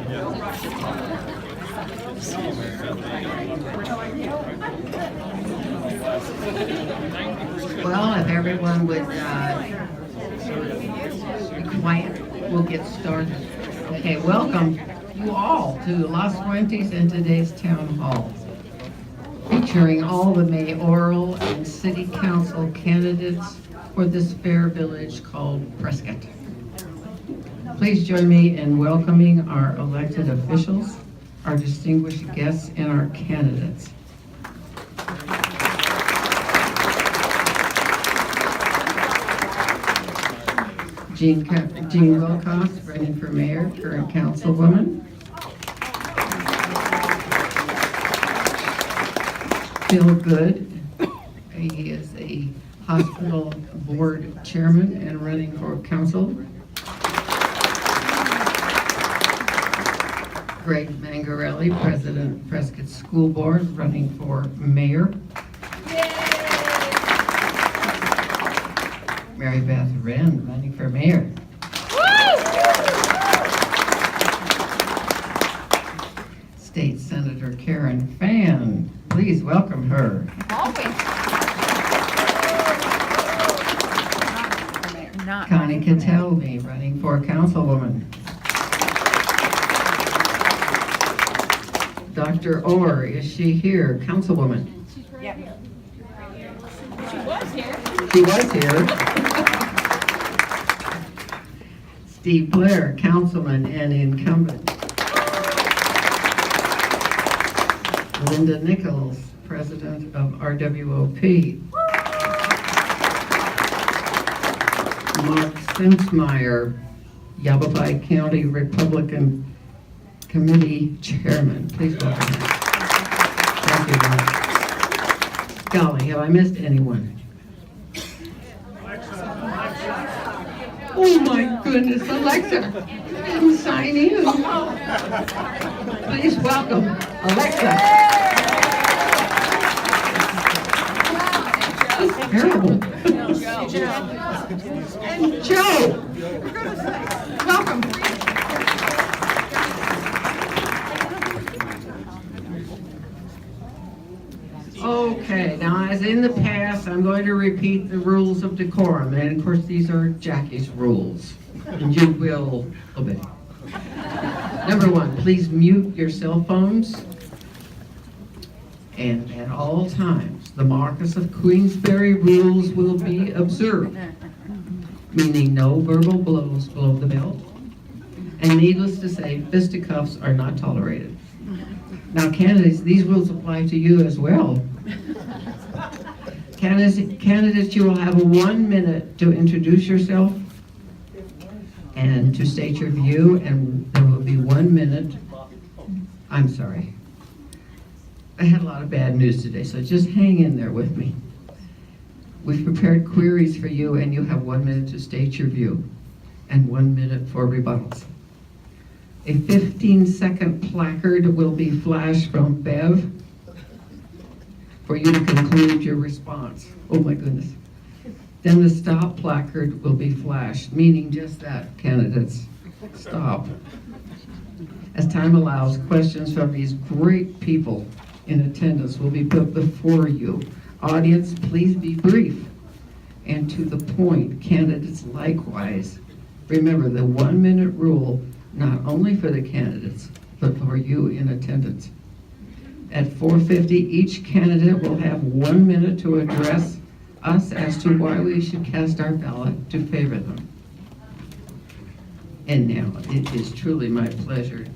Well, if everyone would be quiet, we'll get started. Okay, welcome you all to Las Fuentes and today's town hall, featuring all the mayoral and city council candidates for this fair village called Prescott. Please join me in welcoming our elected officials, our distinguished guests, and our candidates. Jean Wilcox, running for mayor, current councilwoman. Bill Good, he is a hospital board chairman and running for council. Greg Mangarelli, president, Prescott School Board, running for mayor. Mary Beth Wren, running for mayor. State Senator Karen Fan, please welcome her. Connie Catelby, running for councilwoman. Dr. Orr, is she here? Councilwoman. Yep. She was here. Steve Blair, councilman and incumbent. Linda Nichols, president of RWOP. Mark Simsmeyer, Yavapai County Republican Committee Chairman. Please welcome him. Thank you, Mark. Golly, have I missed anyone? Oh my goodness, Alexa, come sign in. Please welcome Alexa. That's terrible. And Joe. Welcome. Okay, now as in the past, I'm going to repeat the rules of decorum, and of course these are Jackie's rules, and you will obey. Number one, please mute your cell phones, and at all times, the Marquess of Queensberry rules will be observed, meaning no verbal blows below the belt, and needless to say, fisticuffs are not tolerated. Now, candidates, these rules apply to you as well. Candidates, you will have 1 minute to introduce yourself and to state your view, and there will be 1 minute. I'm sorry. I had a lot of bad news today, so just hang in there with me. We've prepared queries for you, and you have 1 minute to state your view and 1 minute for rebuttals. A 15-second placard will be flashed from Bev for you to conclude your response. Oh my goodness. Then the stop placard will be flashed, meaning just that, candidates. Stop. As time allows, questions from these great people in attendance will be put before you. Audience, please be brief and to the point. Candidates likewise. Remember the 1 minute rule, not only for the candidates, but for you in attendance. At 4:50, each candidate will have 1 minute to address us as to why we should cast our ballot to favor them. And now, it is truly my pleasure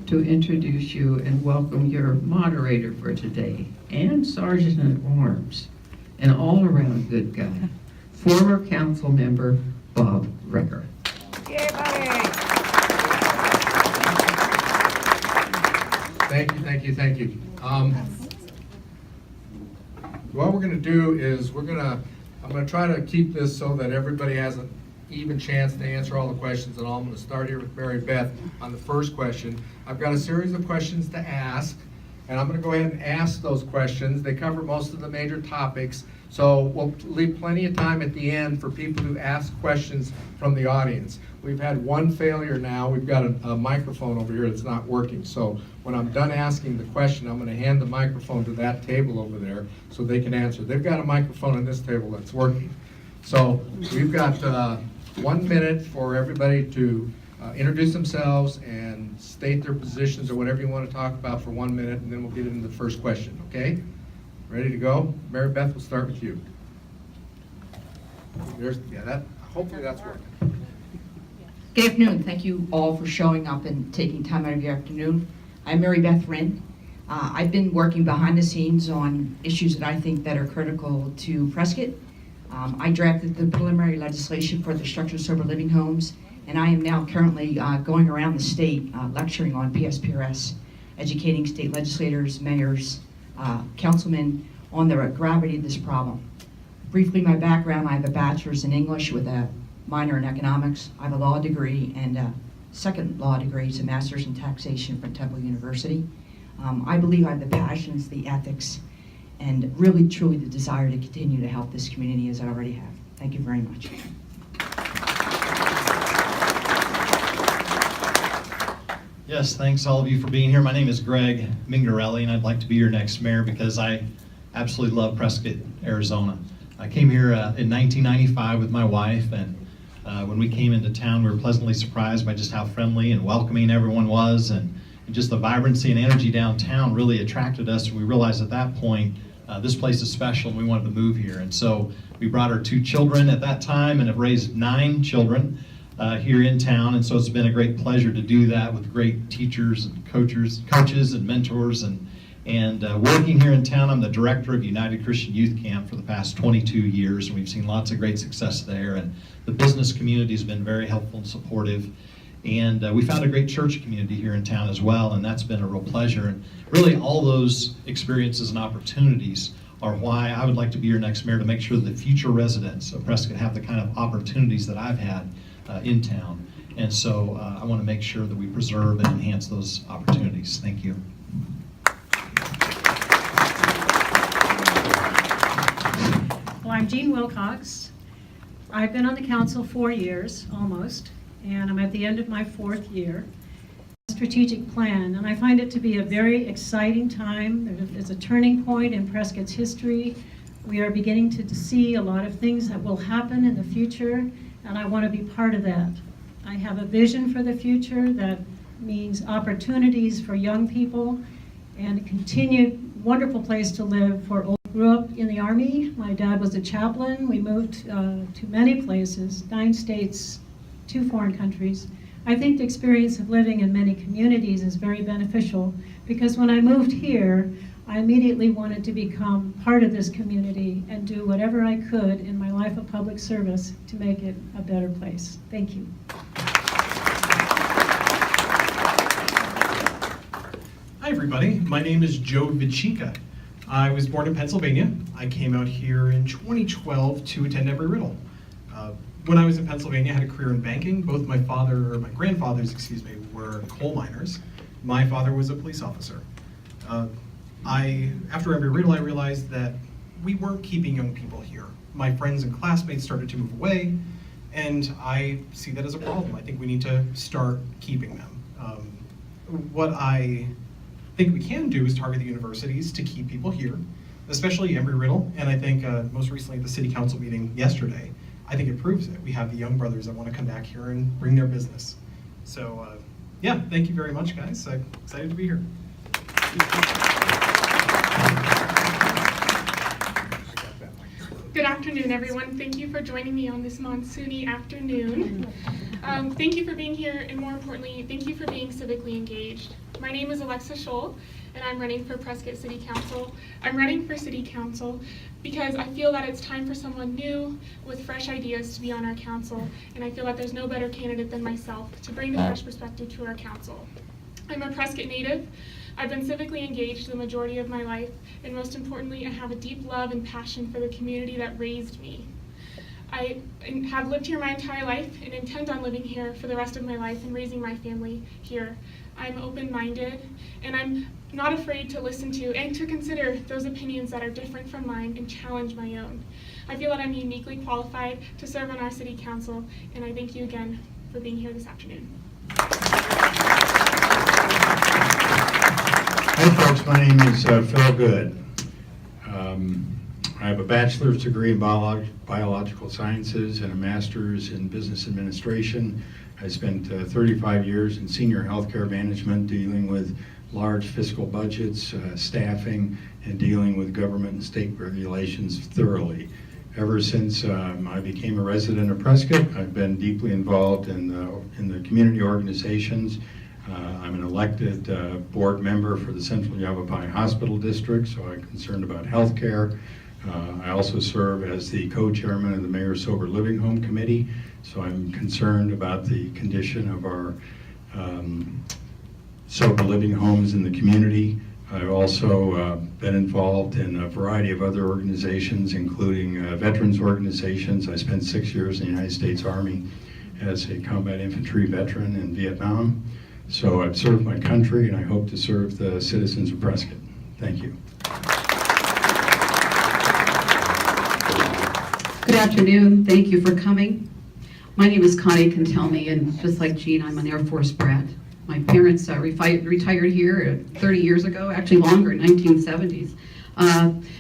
to introduce you and welcome your moderator for today, and Sergeant at Arms, an all-around good guy, former council member Bob Recker. Yay, buddy! Thank you. What we're going to do is I'm going to try to keep this so that everybody has an even chance to answer all the questions, and I'm going to start here with Mary Beth on the first question. I've got a series of questions to ask, and I'm going to go ahead and ask those questions. They cover most of the major topics, so we'll leave plenty of time at the end for people to ask questions from the audience. We've had one failure now. We've got a microphone over here that's not working, so when I'm done asking the question, I'm going to hand the microphone to that table over there so they can answer. They've got a microphone on this table that's working. So we've got 1 minute for everybody to introduce themselves and state their positions or whatever you want to talk about for 1 minute, and then we'll get into the first question, okay? Ready to go? Mary Beth, we'll start with you. Hopefully that's working. Good afternoon. Thank you all for showing up and taking time out of your afternoon. I'm Mary Beth Wren. I've been working behind the scenes on issues that I think that are critical to Prescott. I drafted the preliminary legislation for the structured sober living homes, and I am now currently going around the state lecturing on PSPRS, educating state legislators, mayors, councilmen on the gravity of this problem. Briefly, my background: I have a bachelor's in English with a minor in economics. I have a law degree and a second law degree, it's a master's in taxation from Temple University. I believe I have the passions, the ethics, and really truly the desire to continue to help this community as I already have. Thank you very much. Yes, thanks all of you for being here. My name is Greg Mingarelli, and I'd like to be your next mayor because I absolutely love Prescott, Arizona. I came here in 1995 with my wife, and when we came into town, we were pleasantly surprised by just how friendly and welcoming everyone was, and just the vibrancy and energy downtown really attracted us. We realized at that point, this place is special and we wanted to move here. And so we brought our 2 children at that time and have raised 9 children here in town. And so it's been a great pleasure to do that with great teachers and coaches and mentors. And working here in town, I'm the director of United Christian Youth Camp for the past 22 years, and we've seen lots of great success there. And the business community has been very helpful and supportive. And we found a great church community here in town as well, and that's been a real pleasure. And really all those experiences and opportunities are why I would like to be your next mayor, to make sure that the future residents of Prescott have the kind of opportunities that I've had in town. And so I want to make sure that we preserve and enhance those opportunities. Thank you. Well, I'm Jean Wilcox. I've been on the council 4 years, almost, and I'm at the end of my 4th year. Strategic plan, and I find it to be a very exciting time. There's a turning point in Prescott's history. We are beginning to see a lot of things that will happen in the future, and I want to be part of that. I have a vision for the future that means opportunities for young people and a continued wonderful place to live for old. Grew up in the Army. My dad was a chaplain. We moved to many places, 9 states, 2 foreign countries. I think the experience of living in many communities is very beneficial, because when I moved here, I immediately wanted to become part of this community and do whatever I could in my life of public service to make it a better place. Thank you. Hi everybody, my name is Joe Vichica. I was born in Pennsylvania. I came out here in 2012 to attend Embry-Riddle. When I was in Pennsylvania, I had a career in banking. Both my grandfathers, were coal miners. My father was a police officer. After Embry-Riddle, I realized that we weren't keeping young people here. My friends and classmates started to move away, and I see that as a problem. I think we need to start keeping them. What I think we can do is target the universities to keep people here, especially Embry-Riddle, and I think most recently at the city council meeting yesterday, I think it proves it. We have the young brothers that want to come back here and bring their business. So yeah, thank you very much, guys. I'm excited to be here. Good afternoon, everyone. Thank you for joining me on this monsoony afternoon. Thank you for being here, and more importantly, thank you for being civically engaged. My name is Alexa Scholl, and I'm running for Prescott City Council. I'm running for City Council because I feel that it's time for someone new with fresh ideas to be on our council, and I feel that there's no better candidate than myself to bring the fresh perspective to our council. I'm a Prescott native. I've been civically engaged the majority of my life, and most importantly, I have a deep love and passion for the community that raised me. I have lived here my entire life and intend on living here for the rest of my life and raising my family here. I'm open-minded, and I'm not afraid to listen to and to consider those opinions that are different from mine and challenge my own. I feel that I'm uniquely qualified to serve on our city council, and I thank you again for being here this afternoon. Hi folks, my name is Phil Good. I have a bachelor's degree in biological sciences and a master's in business administration. I spent 35 years in senior healthcare management, dealing with large fiscal budgets, staffing, and dealing with government and state regulations thoroughly. Ever since I became a resident of Prescott, I've been deeply involved in the community organizations. I'm an elected board member for the Central Yavapai Hospital District, so I'm concerned about healthcare. I also serve as the co-chairman of the Mayor's Sober Living Home Committee, so I'm concerned about the condition of our sober living homes in the community. I've also been involved in a variety of other organizations, including veterans organizations. I spent 6 years in the United States Army as a combat infantry veteran in Vietnam. So I've served my country, and I hope to serve the citizens of Prescott. Thank you. Good afternoon. Thank you for coming. My name is Connie Cantelmi, and just like Jean, I'm an Air Force brat. My parents retired here 30 years ago, actually longer, 1970s.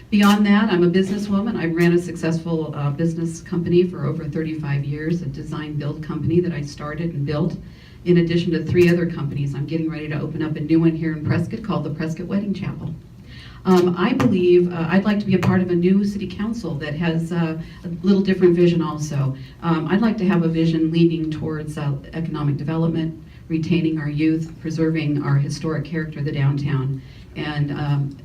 Beyond that, I'm a businesswoman. I ran a successful business company for over 35 years, a design-build company that I started and built. In addition to 3 other companies, I'm getting ready to open up a new one here in Prescott called the Prescott Wedding Chapel. I believe I'd like to be a part of a new city council that has a little different vision also. I'd like to have a vision leading towards economic development, retaining our youth, preserving our historic character of the downtown, and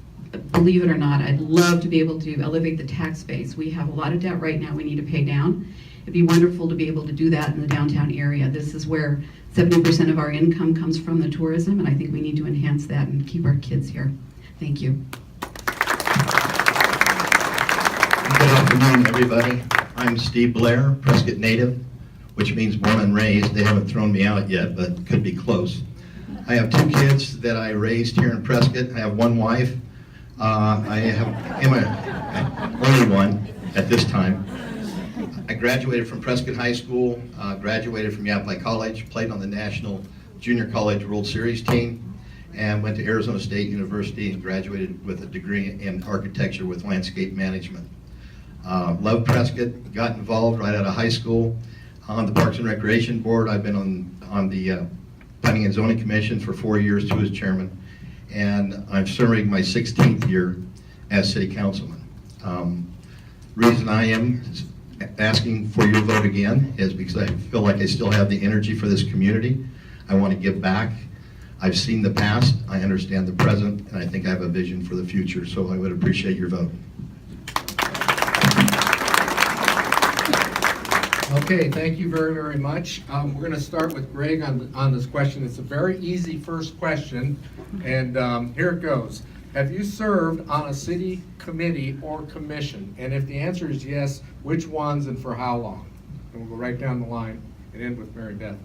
believe it or not, I'd love to be able to elevate the tax base. We have a lot of debt right now we need to pay down. It'd be wonderful to be able to do that in the downtown area. This is where 70% of our income comes from the tourism, and I think we need to enhance that and keep our kids here. Thank you. Good afternoon, everybody. I'm Steve Blair, Prescott native, which means born and raised. They haven't thrown me out yet, but could be close. I have 2 kids that I raised here in Prescott. I have 1 wife. I am only one at this time. I graduated from Prescott High School, graduated from Yavapai College, played on the National Junior College World Series team, and went to Arizona State University and graduated with a degree in architecture with landscape management. Loved Prescott, got involved right out of high school on the Parks and Recreation Board. I've been on the Planning and Zoning Commission for 4 years too as chairman, and I'm serving my 16th year as city councilman. Reason I am asking for your vote again is because I feel like I still have the energy for this community. I want to give back. I've seen the past, I understand the present, and I think I have a vision for the future, so I would appreciate your vote. Okay, thank you very, very much. We're going to start with Greg on this question. It's a very easy first question, and here it goes. Have you served on a city committee or commission? And if the answer is yes, which ones and for how long? And we'll go right down the line and end with Mary Beth.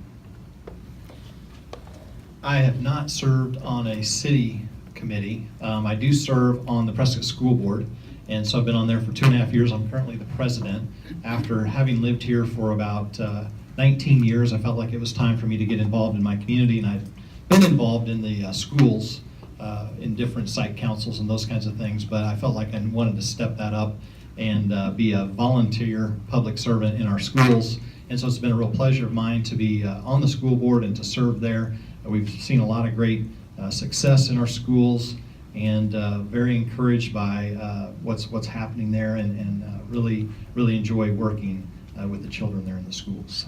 I have not served on a city committee. I do serve on the Prescott School Board, and so I've been on there for 2.5 years. I'm currently the president. After having lived here for about 19 years, I felt like it was time for me to get involved in my community, and I've been involved in the schools in different site councils and those kinds of things, but I felt like I wanted to step that up and be a volunteer public servant in our schools. And so it's been a real pleasure of mine to be on the school board and to serve there. We've seen a lot of great success in our schools, and very encouraged by what's happening there, and really enjoy working with the children there in the schools.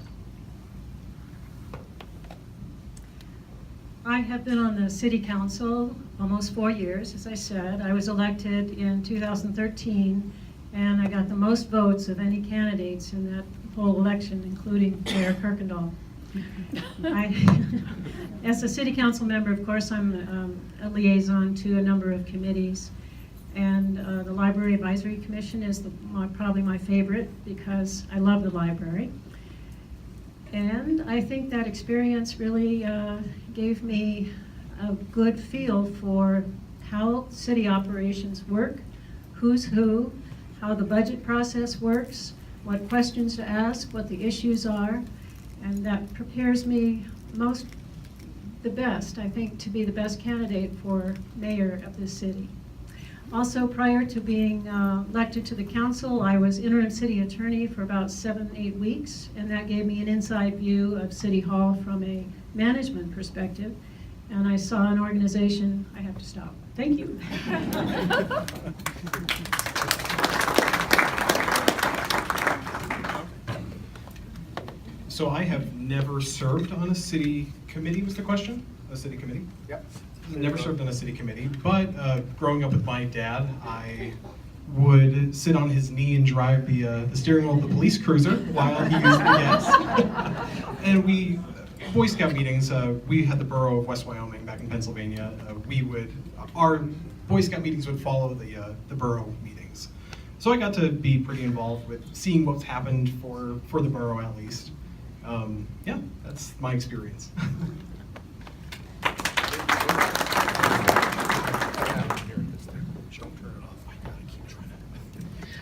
I have been on the city council almost 4 years, as I said. I was elected in 2013, and I got the most votes of any candidates in that whole election, including Mayor Kirkendall. As a city council member, of course, I'm a liaison to a number of committees, and the Library Advisory Commission is probably my favorite because I love the library. And I think that experience really gave me a good feel for how city operations work, who's who, how the budget process works, what questions to ask, what the issues are, and that prepares me the best, I think, to be the best candidate for mayor of this city. Also, prior to being elected to the council, I was interim city attorney for about 7-8 weeks, and that gave me an inside view of City Hall from a management perspective. And I saw an organization, I have to stop. Thank you. So I have never served on a city committee, was the question? A city committee? Yep. Never served on a city committee, but growing up with my dad, I would sit on his knee and drive the steering wheel of the police cruiser while he used the gas. And Boy Scout meetings, we had the borough of West Wyoming back in Pennsylvania. Our Boy Scout meetings would follow the borough meetings. So I got to be pretty involved with seeing what's happened for the borough at least. Yeah, that's my experience.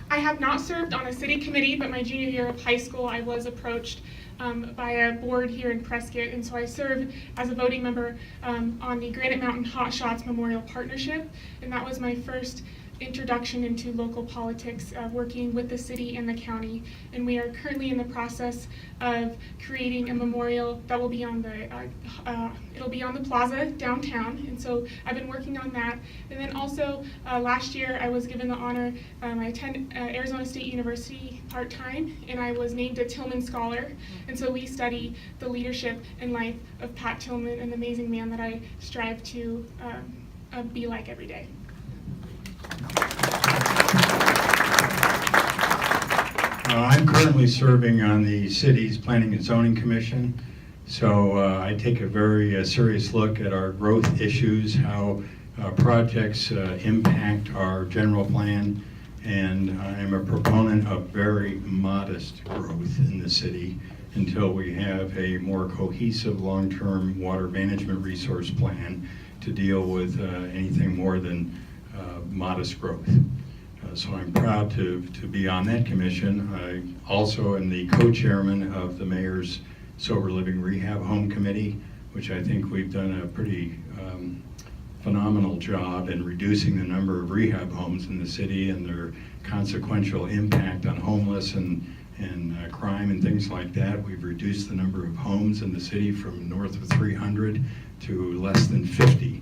I have not served on a city committee, but my junior year of high school, I was approached by a board here in Prescott, and so I served as a voting member on the Granite Mountain Hot Shots Memorial Partnership, and that was my first introduction into local politics, working with the city and the county. And we are currently in the process of creating a memorial that will be on it'll be on the plaza downtown. And so I've been working on that. And then also last year I was given the honor, I attend Arizona State University part-time, and I was named a Tillman Scholar. And so we study the leadership and life of Pat Tillman, an amazing man that I strive to be like every day. I'm currently serving on the city's Planning and Zoning Commission, so I take a very serious look at our growth issues, how projects impact our general plan, and I'm a proponent of very modest growth in the city until we have a more cohesive long-term water management resource plan to deal with anything more than modest growth. So I'm proud to be on that commission. I also am the co-chairman of the mayor's Sober Living Rehab Home Committee, which I think we've done a pretty phenomenal job in reducing the number of rehab homes in the city and their consequential impact on homeless and crime and things like that. We've reduced the number of homes in the city from north of 300 to less than 50.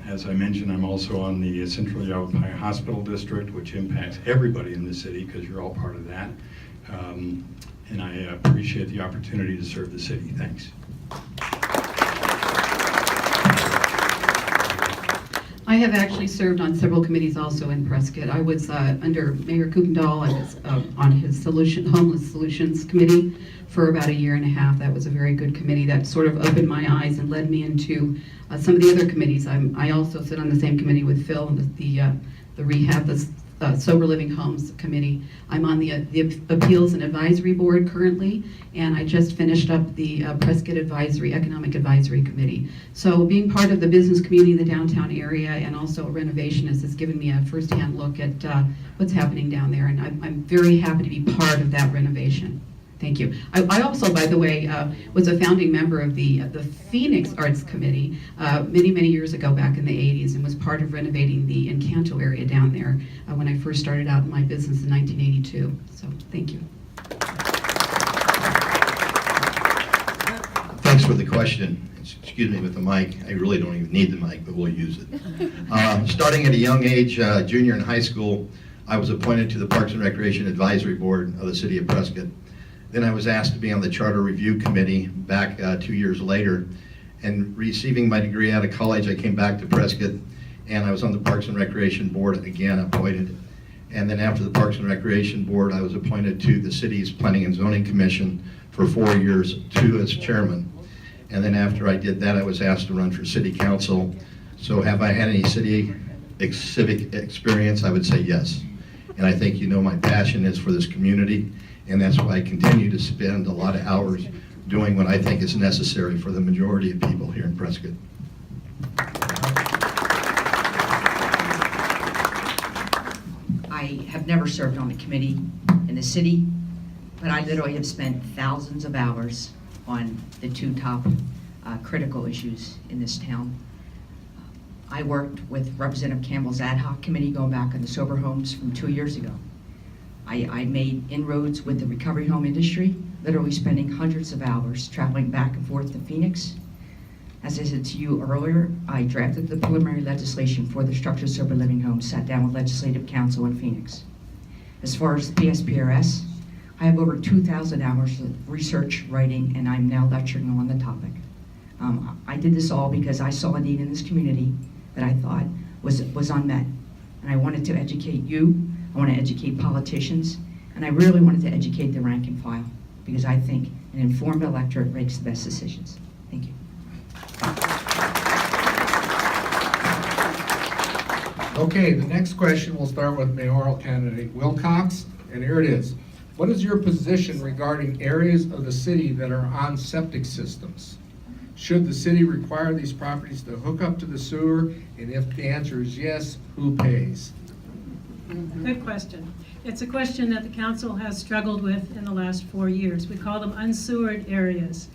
As I mentioned, I'm also on the Central Yavapai Hospital District, which impacts everybody in the city because you're all part of that. And I appreciate the opportunity to serve the city. Thanks. I have actually served on several committees also in Prescott. I was under Mayor Kupendahl. I was on his Homeless Solutions Committee for about 1.5 years. That was a very good committee that sort of opened my eyes and led me into some of the other committees. I also sit on the same committee with Phil, the rehab, the Sober Living Homes Committee. I'm on the Appeals and Advisory Board currently, and I just finished up the Prescott Economic Advisory Committee. So being part of the business community in the downtown area and also a renovationist has given me a firsthand look at what's happening down there, and I'm very happy to be part of that renovation. Thank you. I also, by the way, was a founding member of the Phoenix Arts Committee many years ago, back in the 80s, and was part of renovating the Encanto area down there when I first started out in my business in 1982. So, thank you. Thanks for the question. Excuse me with the mic. I really don't even need the mic, but we'll use it. Starting at a young age, junior in high school, I was appointed to the Parks and Recreation Advisory Board of the City of Prescott. Then I was asked to be on the Charter Review Committee back 2 years later. And receiving my degree out of college, I came back to Prescott, and I was on the Parks and Recreation Board, again appointed. And then after the Parks and Recreation Board, I was appointed to the city's Planning and Zoning Commission for 4 years, 2 as chairman. And then after I did that, I was asked to run for city council. So have I had any civic experience? I would say yes. And I think you know my passion is for this community, and that's why I continue to spend a lot of hours doing what I think is necessary for the majority of people here in Prescott. I have never served on a committee in the city, but I literally have spent thousands of hours on the two top critical issues in this town. I worked with Representative Campbell's ad hoc committee going back on the sober homes from 2 years ago. I made inroads with the recovery home industry, literally spending hundreds of hours traveling back and forth to Phoenix. As I said to you earlier, I drafted the preliminary legislation for the structured sober living homes, sat down with Legislative Council in Phoenix. As far as the PSPRS, I have over 2,000 hours of research, writing, and I'm now lecturing on the topic. I did this all because I saw a need in this community that I thought was unmet. And I wanted to educate you, I want to educate politicians, and I really wanted to educate the rank and file, because I think an informed electorate makes the best decisions. Thank you. Okay, the next question will start with mayoral candidate Wilcox, and here it is. What is your position regarding areas of the city that are on septic systems? Should the city require these properties to hook up to the sewer? And if the answer is yes, who pays? Good question. It's a question that the council has struggled with in the last 4 years. We call them unsewered areas.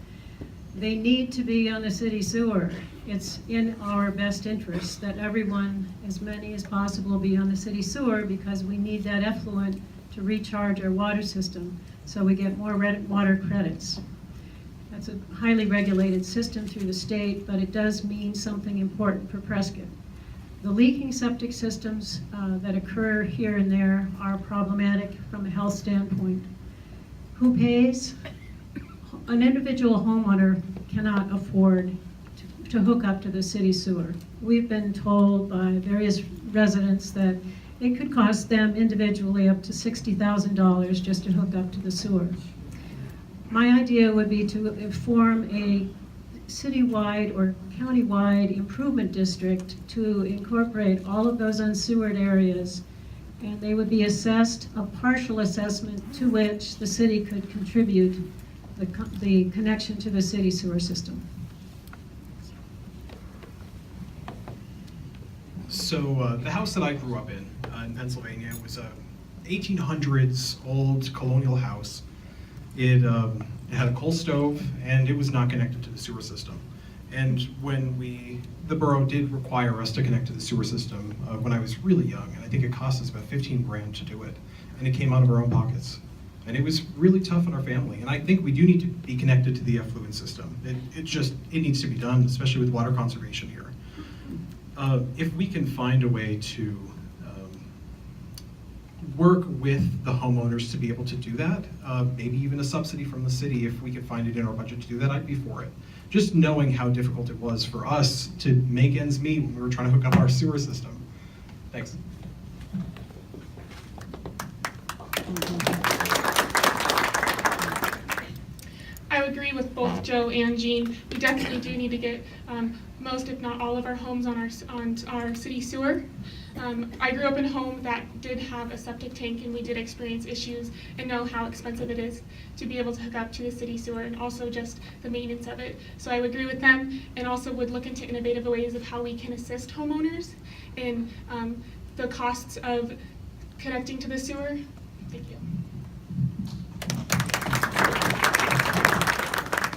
They need to be on the city sewer. It's in our best interest that everyone, as many as possible, be on the city sewer, because we need that effluent to recharge our water system so we get more water credits. That's a highly regulated system through the state, but it does mean something important for Prescott. The leaking septic systems that occur here and there are problematic from a health standpoint. Who pays? An individual homeowner cannot afford to hook up to the city sewer. We've been told by various residents that it could cost them individually up to $60,000 just to hook up to the sewer. My idea would be to form a citywide or countywide improvement district to incorporate all of those unsewered areas, and they would be assessed a partial assessment to which the city could contribute the connection to the city sewer system. So the house that I grew up in Pennsylvania was a 1800s old colonial house. It had a coal stove, and it was not connected to the sewer system. And when the borough did require us to connect to the sewer system when I was really young, and I think it cost us about 15 grand to do it, and it came out of our own pockets. And it was really tough on our family. And I think we do need to be connected to the effluent system. It needs to be done, especially with water conservation here. If we can find a way to work with the homeowners to be able to do that, maybe even a subsidy from the city, if we could find it in our budget to do that, I'd be for it. Just knowing how difficult it was for us to make ends meet when we were trying to hook up our sewer system. Thanks. I would agree with both Joe and Jean. We definitely do need to get most, if not all, of our homes on our city sewer. I grew up in a home that did have a septic tank, and we did experience issues and know how expensive it is to be able to hook up to the city sewer, and also just the maintenance of it. So I would agree with them, and also would look into innovative ways of how we can assist homeowners in the costs of connecting to the sewer. Thank you.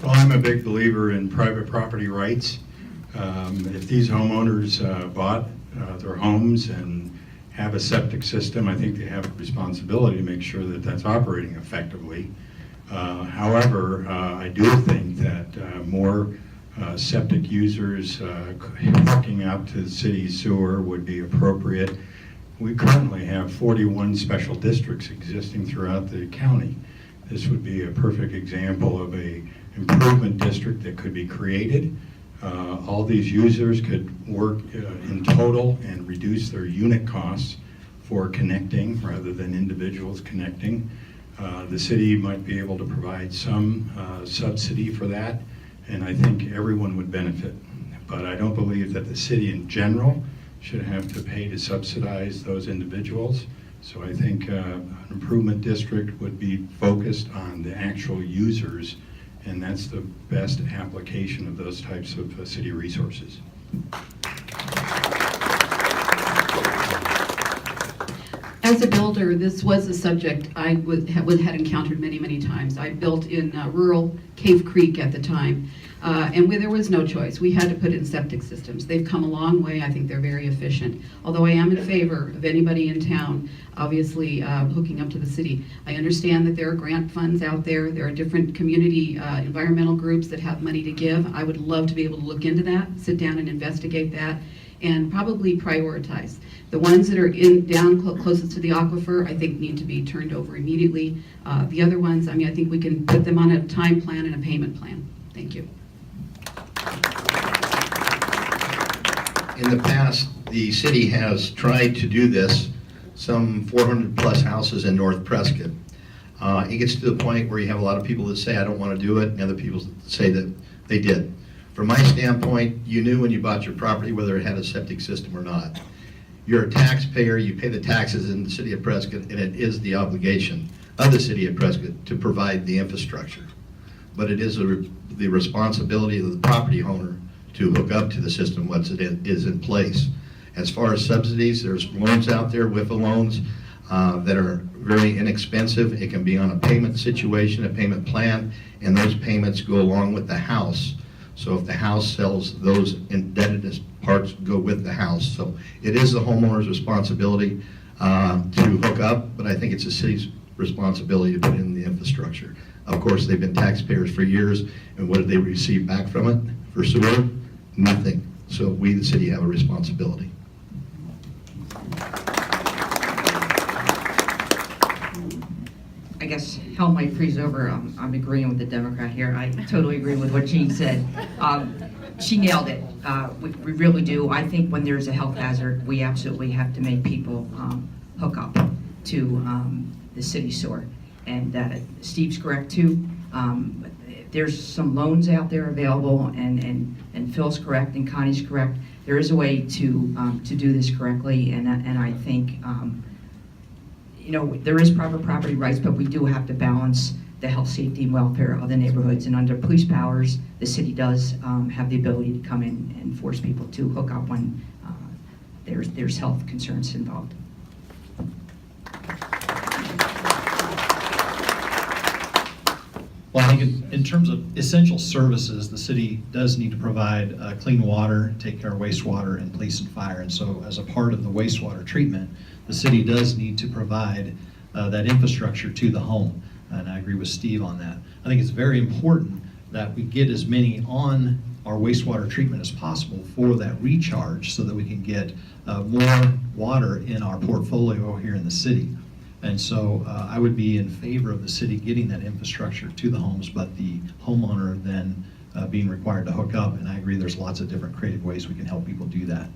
Well, I'm a big believer in private property rights. If these homeowners bought their homes and have a septic system, I think they have a responsibility to make sure that that's operating effectively. However, I do think that more septic users hooking up to the city sewer would be appropriate. We currently have 41 special districts existing throughout the county. This would be a perfect example of a improvement district that could be created. All these users could work in total and reduce their unit costs for connecting rather than individuals connecting. The city might be able to provide some subsidy for that, and I think everyone would benefit. But I don't believe that the city in general should have to pay to subsidize those individuals. So I think an improvement district would be focused on the actual users, and that's the best application of those types of city As a builder, this was a subject I had encountered many, many times. I built in rural Cave Creek at the time, and where there was no choice. We had to put in septic systems. They've come a long way. I think they're very efficient. Although I am in favor of anybody in town, obviously, hooking up to the city. I understand that there are grant funds out there. There are different community environmental groups that have money to give. I would love to be able to look into that, sit down and investigate that, and probably prioritize. The ones that are closest to the aquifer, I think need to be turned over immediately. The other ones, I think we can put them on a time plan and a payment plan. Thank you. In the past, the city has tried to do this, some 400 plus houses in North Prescott. It gets to the point where you have a lot of people that say, I don't want to do it, and other people that say that they did. From my standpoint, you knew when you bought your property whether it had a septic system or not. You're a taxpayer, you pay the taxes in the city of Prescott, and it is the obligation of the city of Prescott to provide the infrastructure. But it is the responsibility of the property owner to hook up to the system once it is in place. As far as subsidies, there's loans out there, WIFA loans, that are very inexpensive. It can be on a payment situation, a payment plan, and those payments go along with the house. So if the house sells, those indebtedness parts go with the house. So it is the homeowner's responsibility to hook up, but I think it's the city's responsibility to put in the infrastructure. Of course, they've been taxpayers for years, and what did they receive back from it? For sewer? Nothing. So we, the city, have a responsibility. I guess hell might freeze over. I'm agreeing with the Democrat here. I totally agree with what Jean said. She nailed it. We really do. I think when there's a health hazard, we absolutely have to make people hook up to the city sewer. And Steve's correct too. There's some loans out there available, and Phil's correct, and Connie's correct. There is a way to do this correctly, and I think there is proper property rights, but we do have to balance the health, safety, and welfare of the neighborhoods. And under police powers, the city does have the ability to come in and force people to hook up when there's health concerns involved. Well, I think in terms of essential services, the city does need to provide clean water, take care of wastewater, and police and fire. And so as a part of the wastewater treatment, the city does need to provide that infrastructure to the home. And I agree with Steve on that. I think it's very important that we get as many on our wastewater treatment as possible for that recharge so that we can get more water in our portfolio here in the city. And so I would be in favor of the city getting that infrastructure to the homes, but the homeowner then being required to hook up. And I agree there's lots of different creative ways we can help people do that.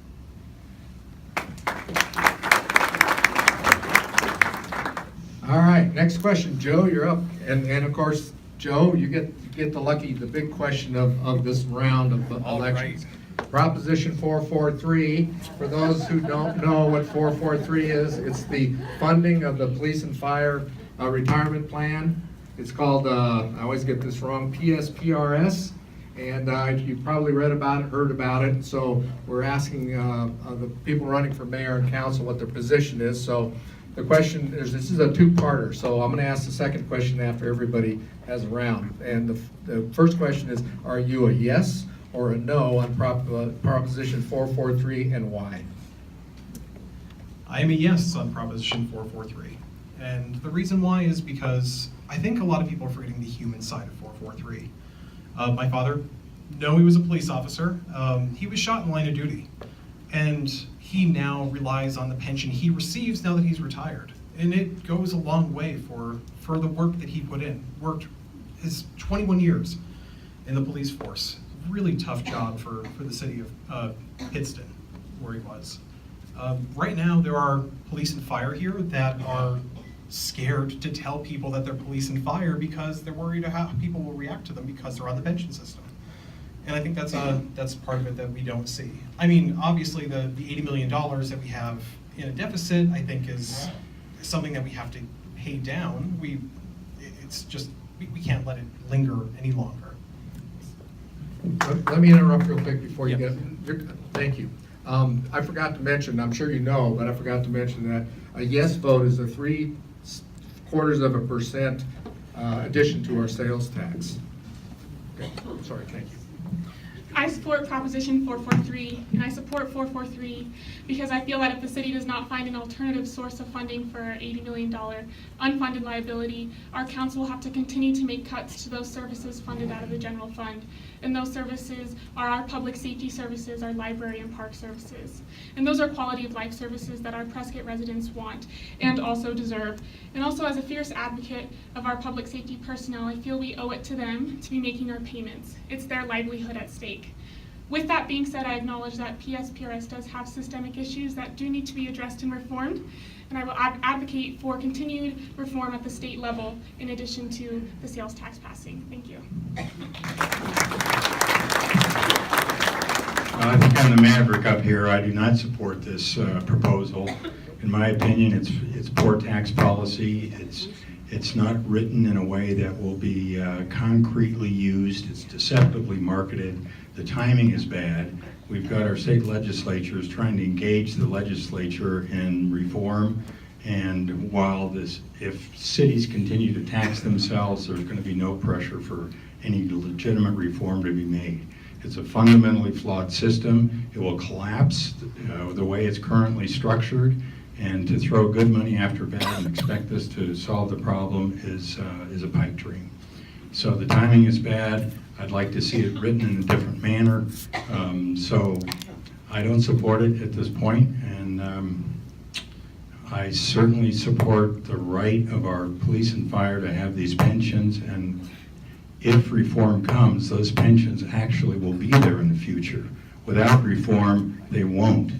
All right, next question. Joe, you're up. And of course, Joe, you get the big question of this round of elections. Right. Proposition 443, for those who don't know what 443 is, it's the funding of the police and fire retirement plan. It's called, I always get this wrong, PSPRS, and you probably read about it, heard about it. So we're asking the people running for mayor and council what their position is. So the question is, this is a two-parter, so I'm going to ask the second question after everybody has a round. And the first question is, are you a yes or a no on Proposition 443, and why? I am a yes on Proposition 443. And the reason why is because I think a lot of people are forgetting the human side of 443. My father, no, he was a police officer. He was shot in the line of duty. And he now relies on the pension he receives now that he's retired. And it goes a long way for the work that he put in. Worked his 21 years in the police force. Really tough job for the city of Pittston, where he was. Right now, there are police and fire here that are scared to tell people that they're police and fire because they're worried how people will react to them because they're on the pension system. And I think that's part of it that we don't see. I mean, obviously, the $80 million that we have in a deficit, I think, is something that we have to pay down. We can't let it linger any longer. Let me interrupt real quick before you Yeah. get. Thank you. I forgot to mention, I'm sure you know, but I forgot to mention that a yes vote is a 0.75% addition to our sales tax. Okay, sorry, thank you. I support Proposition 443, and I support 443 because I feel that if the city does not find an alternative source of funding for our $80 million unfunded liability, our council will have to continue to make cuts to those services funded out of the general fund. And those services are our public safety services, our library and park services. And those are quality of life services that our Prescott residents want and also deserve. And also, as a fierce advocate of our public safety personnel, I feel we owe it to them to be making our payments. It's their livelihood at stake. With that being said, I acknowledge that PSPRS does have systemic issues that do need to be addressed and reformed, and I will advocate for continued reform at the state level in addition to the sales tax passing. Thank you. I think I'm the maverick up here. I do not support this proposal. In my opinion, it's poor tax policy. It's not written in a way that will be concretely used. It's deceptively marketed. The timing is bad. We've got our state legislatures trying to engage the legislature in reform. And while if cities continue to tax themselves, there's going to be no pressure for any legitimate reform to be made. It's a fundamentally flawed system. It will collapse the way it's currently structured. And to throw good money after bad and expect this to solve the problem is a pipe dream. So the timing is bad. I'd like to see it written in a different manner. So I don't support it at this point, and I certainly support the right of our police and fire to have these pensions, and if reform comes, those pensions actually will be there in the future. Without reform, they won't.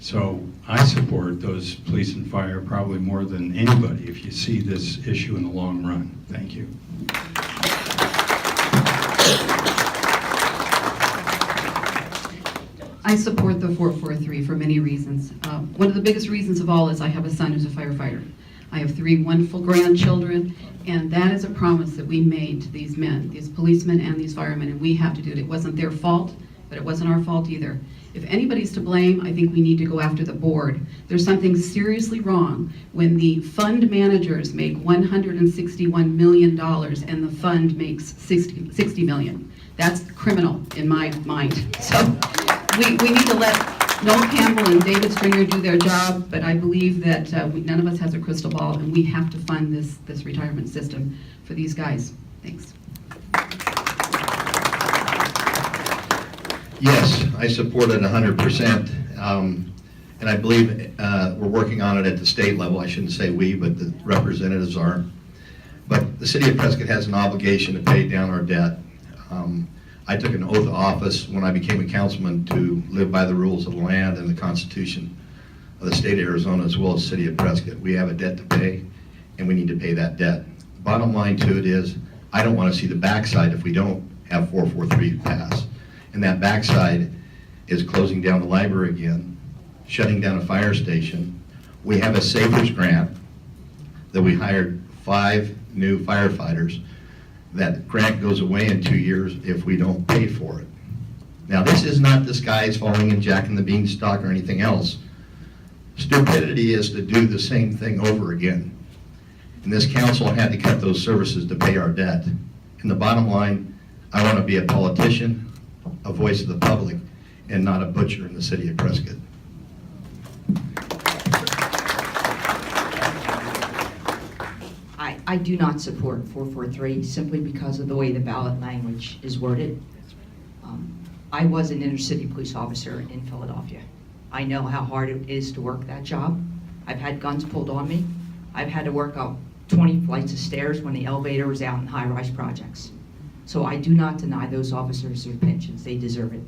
So I support those police and fire probably more than anybody if you see this issue in the long run. Thank you. I support the 443 for many reasons. One of the biggest reasons of all is I have a son who's a firefighter. I have 3 wonderful grandchildren, and that is a promise that we made to these men, these policemen and these firemen, and we have to do it. It wasn't their fault, but it wasn't our fault either. If anybody's to blame, I think we need to go after the board. There's something seriously wrong when the fund managers make $161 million and the fund makes $60 million. That's criminal in my mind. So we need to let Noel Campbell and David Stringer do their job, but I believe that none of us has a crystal ball, and we have to fund this retirement system for these guys. Thanks. Yes, I support it 100%. And I believe we're working on it at the state level. I shouldn't say we, but the representatives are. But the city of Prescott has an obligation to pay down our debt. I took an oath of office when I became a councilman to live by the rules of the land and the Constitution of the state of Arizona, as well as the city of Prescott. We have a debt to pay, and we need to pay that debt. The bottom line to it is, I don't want to see the backside if we don't have 443 pass. And that backside is closing down the library again, shutting down a fire station. We have a Savers grant that we hired 5 new firefighters. That grant goes away in 2 years if we don't pay for it. Now, this is not the skies falling and Jack and the Beanstalk or anything else. Stupidity is to do the same thing over again. And this council had to cut those services to pay our debt. And the bottom line, I want to be a politician, a voice of the public, and not a butcher in the city of Prescott. I do not support 443 simply because of the way the ballot language is worded. I was an inner city police officer in Philadelphia. I know how hard it is to work that job. I've had guns pulled on me. I've had to work up 20 flights of stairs when the elevator was out in high-rise projects. So I do not deny those officers their pensions. They deserve it.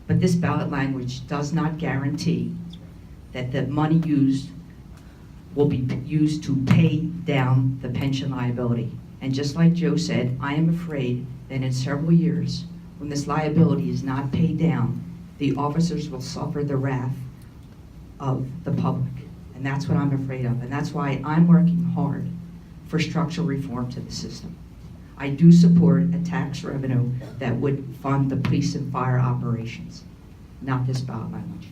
But this ballot language does not guarantee that the money used will be used to pay down the pension liability. And just like Joe said, I am afraid that in several years, when this liability is not paid down, the officers will suffer the wrath of the public. And that's what I'm afraid of. And that's why I'm working hard for structural reform to the system. I do support a tax revenue that would fund the police and fire operations. not this ballot language.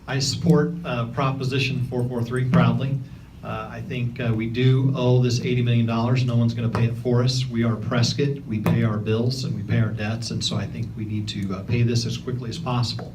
I support Proposition 443 proudly. I think we do owe this $80 million. No one's going to pay it for us. We are Prescott. We pay our bills and we pay our debts, and so I think we need to pay this as quickly as possible.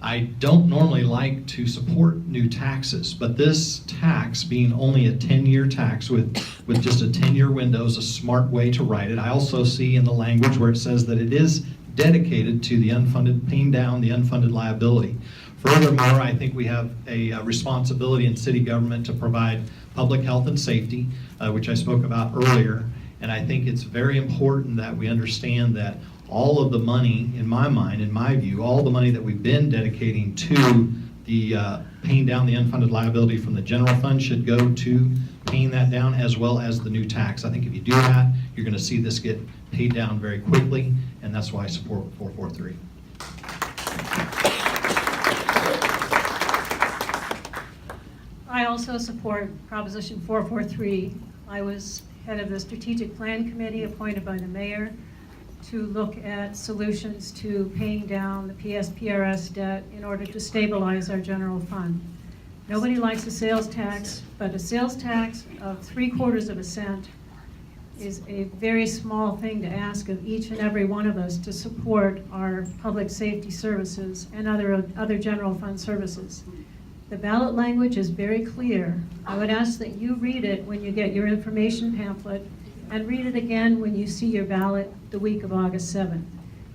I don't normally like to support new taxes, but this tax, being only a 10-year tax with just a 10-year window, is a smart way to write it. I also see in the language where it says that it is dedicated to the unfunded, paying down the unfunded liability. Furthermore, I think we have a responsibility in city government to provide public health and safety, which I spoke about earlier. And I think it's very important that we understand that all of the money, in my mind, in my view, all the money that we've been dedicating to the paying down the unfunded liability from the general fund should go to paying that down, as well as the new tax. I think if you do that, you're going to see this get paid down very quickly, and that's why I support 443. I also support Proposition 443. I was head of the Strategic Plan Committee appointed by the mayor to look at solutions to paying down the PSPRS debt in order to stabilize our general fund. Nobody likes a sales tax, but a sales tax of 3/4 cent is a very small thing to ask of each and every one of us to support our public safety services and other general fund services. The ballot language is very clear. I would ask that you read it when you get your information pamphlet and read it again when you see your ballot the week of August 7th.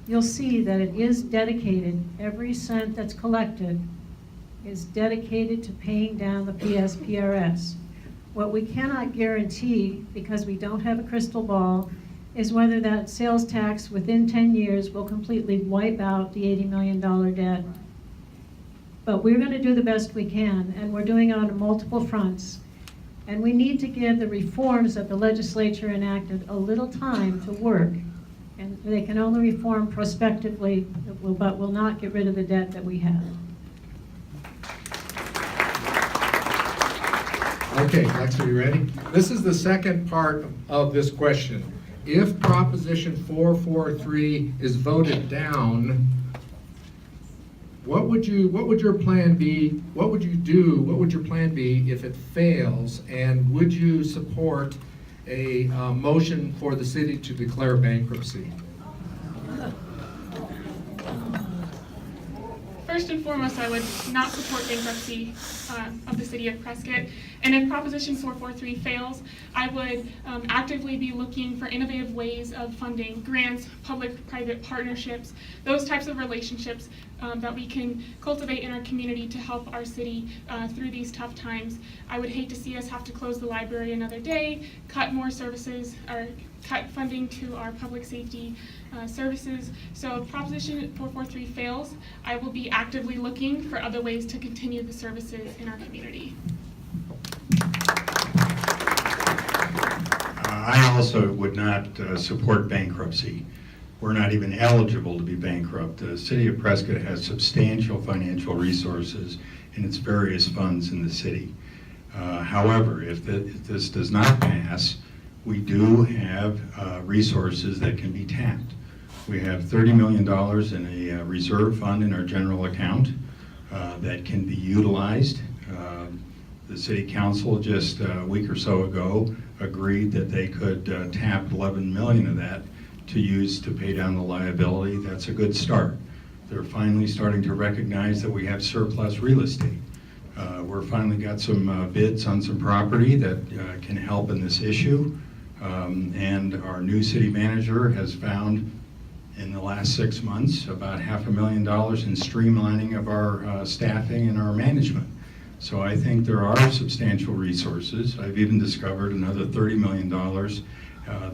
You'll see that it is dedicated, every cent that's collected is dedicated to paying down the PSPRS. What we cannot guarantee, because we don't have a crystal ball, is whether that sales tax within 10 years will completely wipe out the $80 million debt. But we're going to do the best we can, and we're doing it on multiple fronts. And we need to give the reforms that the legislature enacted a little time to work. And they can only reform prospectively, but will not get rid of the debt that we have. Okay, Lex, are you ready? This is the second part of this question. If Proposition 443 is voted down, what would your plan be? What would you do? What would your plan be if it fails? And would you support a motion for the city to declare bankruptcy? First and foremost, I would not support bankruptcy of the city of Prescott. And if Proposition 443 fails, I would actively be looking for innovative ways of funding grants, public-private partnerships, those types of relationships that we can cultivate in our community to help our city through these tough times. I would hate to see us have to close the library another day, cut more services, or cut funding to our public safety services. So if Proposition 443 fails, I will be actively looking for other ways to continue the services in our community. I also would not support bankruptcy. We're not even eligible to be bankrupt. The city of Prescott has substantial financial resources in its various funds in the city. However, if this does not pass, we do have resources that can be tapped. We have $30 million in a reserve fund in our general account that can be utilized. The city council just a week or so ago agreed that they could tap 11 million of that to use to pay down the liability. That's a good start. They're finally starting to recognize that we have surplus real estate. We're finally got some bids on some property that can help in this issue. And our new city manager has found in the last 6 months about $500,000 in streamlining of our staffing and our management. So I think there are substantial resources. I've even discovered another $30 million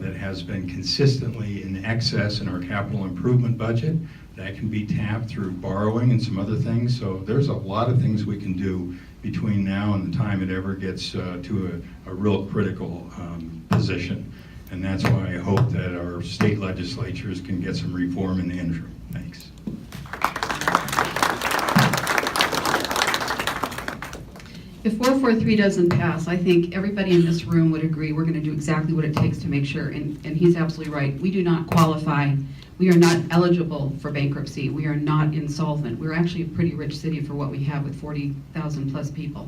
that has been consistently in excess in our capital improvement budget that can be tapped through borrowing and some other things. So there's a lot of things we can do between now and the time it ever gets to a real critical position. And that's why I hope that our state legislatures can get some reform in the interim. Thanks. If 443 doesn't pass, I think everybody in this room would agree we're going to do exactly what it takes to make sure, and he's absolutely right, we do not qualify, we are not eligible for bankruptcy, we are not insolvent. We're actually a pretty rich city for what we have with 40,000 plus people.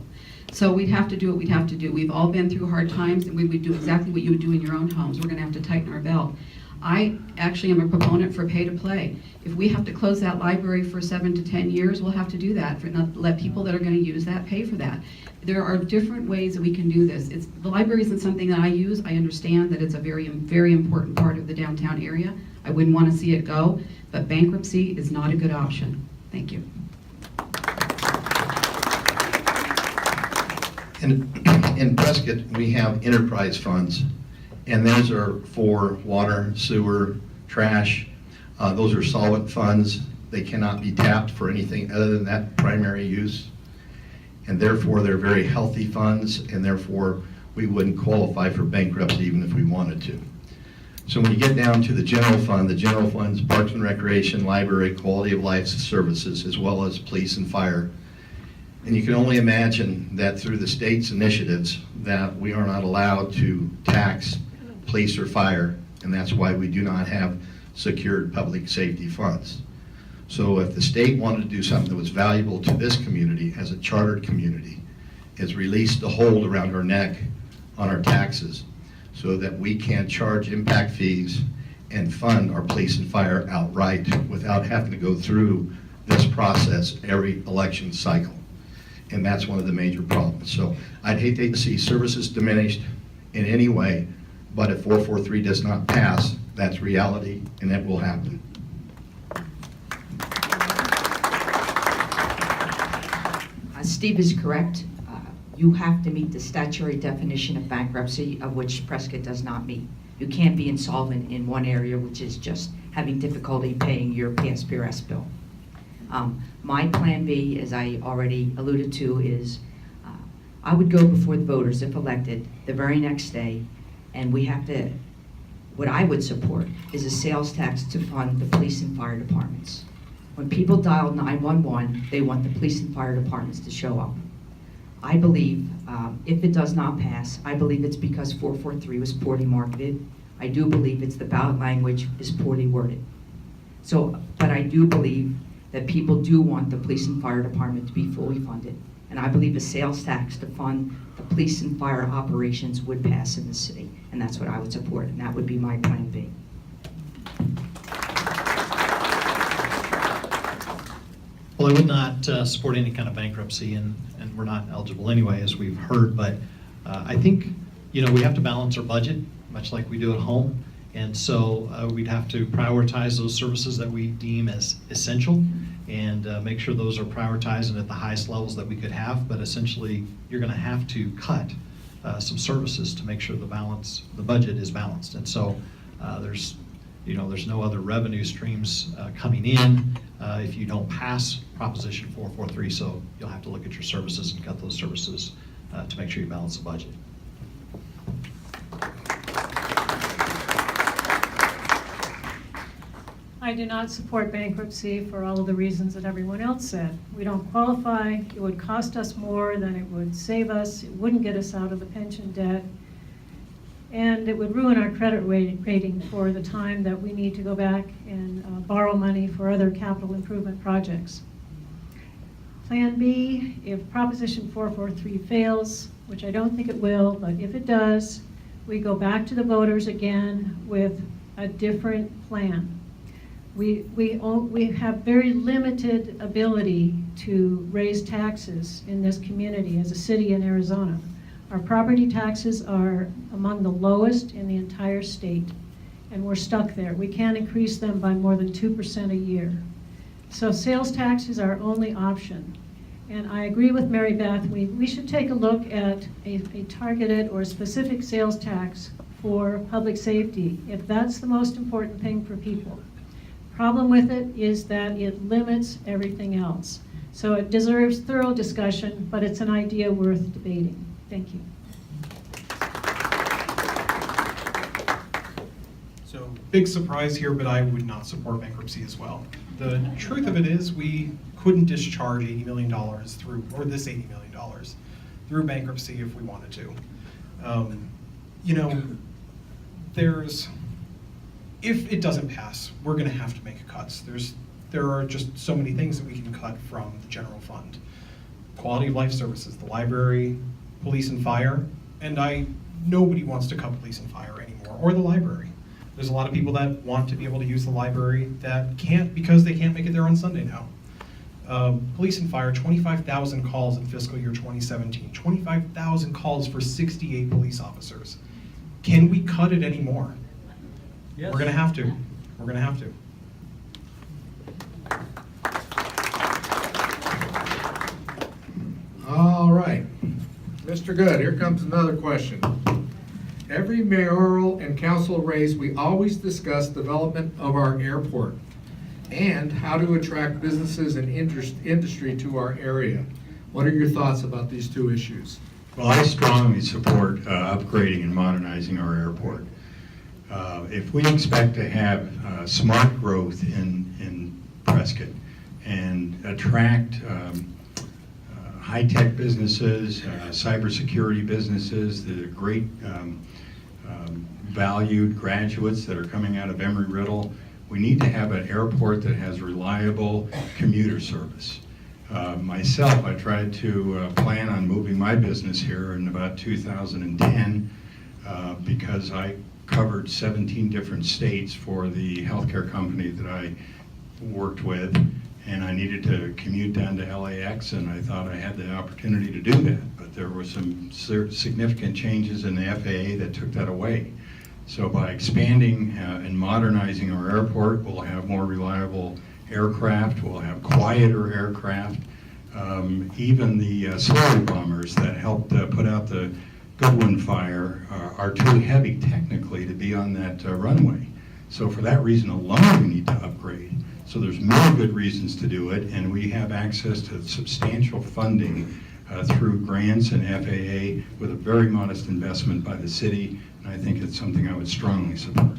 So we'd have to do what we'd have to do. We've all been through hard times, and we would do exactly what you would do in your own homes. We're going to have to tighten our belt. I actually am a proponent for pay to play. If we have to close that library for 7 to 10 years, we'll have to do that, for not let people that are going to use that pay for that. There are different ways that we can do this. The library isn't something that I use. I understand that it's a very, very important part of the downtown area. I wouldn't want to see it go, but bankruptcy is not a good option. Thank you. In Prescott, we have enterprise funds, and those are for water, sewer, trash. Those are solvent funds. They cannot be tapped for anything other than that primary use. And therefore, they're very healthy funds, and therefore, we wouldn't qualify for bankruptcy even if we wanted to. So when you get down to the general fund's Parks and Recreation, Library, Quality of Life Services, as well as police and fire. And you can only imagine that through the state's initiatives that we are not allowed to tax police or fire, and that's why we do not have secured public safety funds. So if the state wanted to do something that was valuable to this community as a chartered community, is release the hold around our neck on our taxes so that we can charge impact fees and fund our police and fire outright without having to go through this process every election cycle. And that's one of the major problems. So I'd hate to see services diminished in any way, but if 443 does not pass, that's reality, and that will happen. Steve is correct. You have to meet the statutory definition of bankruptcy, of which Prescott does not meet. You can't be insolvent in one area, which is just having difficulty paying your PSPRS bill. My plan B, as I already alluded to, is I would go before the voters, if elected, the very next day, and we have to, what I would support is a sales tax to fund the police and fire departments. When people dial 911, they want the police and fire departments to show up. I believe, if it does not pass, I believe it's because 443 was poorly marketed. I do believe it's the ballot language is poorly worded. So, but I do believe that people do want the police and fire department to be fully funded. And I believe a sales tax to fund the police and fire operations would pass in the city. And that's what I would support, and that would be my plan B. Well, I would not support any kind of bankruptcy, and we're not eligible anyway, as we've heard, but I think, we have to balance our budget, much like we do at home, and so we'd have to prioritize those services that we deem as essential, and make sure those are prioritized and at the highest levels that we could have, but essentially, you're gonna have to cut some services to make sure the budget is balanced, and so there's no other revenue streams coming in if you don't pass Proposition 443, so you'll have to look at your services and cut those services to make sure you balance the budget. I do not support bankruptcy for all of the reasons that everyone else said. We don't qualify, it would cost us more than it would save us, it wouldn't get us out of the pension debt, and it would ruin our credit rating for the time that we need to go back and borrow money for other capital improvement projects. Plan B, if Proposition 443 fails, which I don't think it will, but if it does, we go back to the voters again with a different plan. We have very limited ability to raise taxes in this community as a city in Arizona. Our property taxes are among the lowest in the entire state, and we're stuck there. We can't increase them by more than 2% a year. So sales tax is our only option. And I agree with Mary Beth, we should take a look at a targeted or specific sales tax for public safety, if that's the most important thing for people. Problem with it is that it limits everything else. So it deserves thorough discussion, but it's an idea worth debating. Thank you. So, big surprise here, but I would not support bankruptcy as well. The truth of it is we couldn't discharge $80 million through, or this $80 million through bankruptcy if we wanted to. You know, if it doesn't pass, we're going to have to make cuts. There are just so many things that we can cut from the general fund. Quality of life services, the library, police and fire, and nobody wants to cut police and fire anymore, or the library. There's a lot of people that want to be able to use the library that can't because they can't make it there on Sunday now. Police and fire, 25,000 calls in fiscal year 2017, 25,000 calls for 68 police officers. Can we cut it anymore? Yes. We're gonna have to. We're gonna have to. All right. Mr. Good, here comes another question. Every mayoral and council race, we always discuss development of our airport and how to attract businesses and industry to our area. What are your thoughts about these two issues? Well, I strongly support upgrading and modernizing our airport. If we expect to have smart growth in Prescott and attract high-tech businesses, cybersecurity businesses, the great valued graduates that are coming out of Embry-Riddle, we need to have an airport that has reliable commuter service. Myself, I tried to plan on moving my business here in about 2010 because I covered 17 different states for the healthcare company that I worked with, and I needed to commute down to LAX, and I thought I had the opportunity to do that, but there were some significant changes in the FAA that took that away. So by expanding and modernizing our airport, we'll have more reliable aircraft, we'll have quieter aircraft. Even the slurry bombers that helped put out the Goodwin fire are too heavy technically to be on that runway. So for that reason alone, we need to upgrade. So there's many good reasons to do it, and we have access to substantial funding through grants and FAA with a very modest investment by the city, and I think it's something I would strongly support.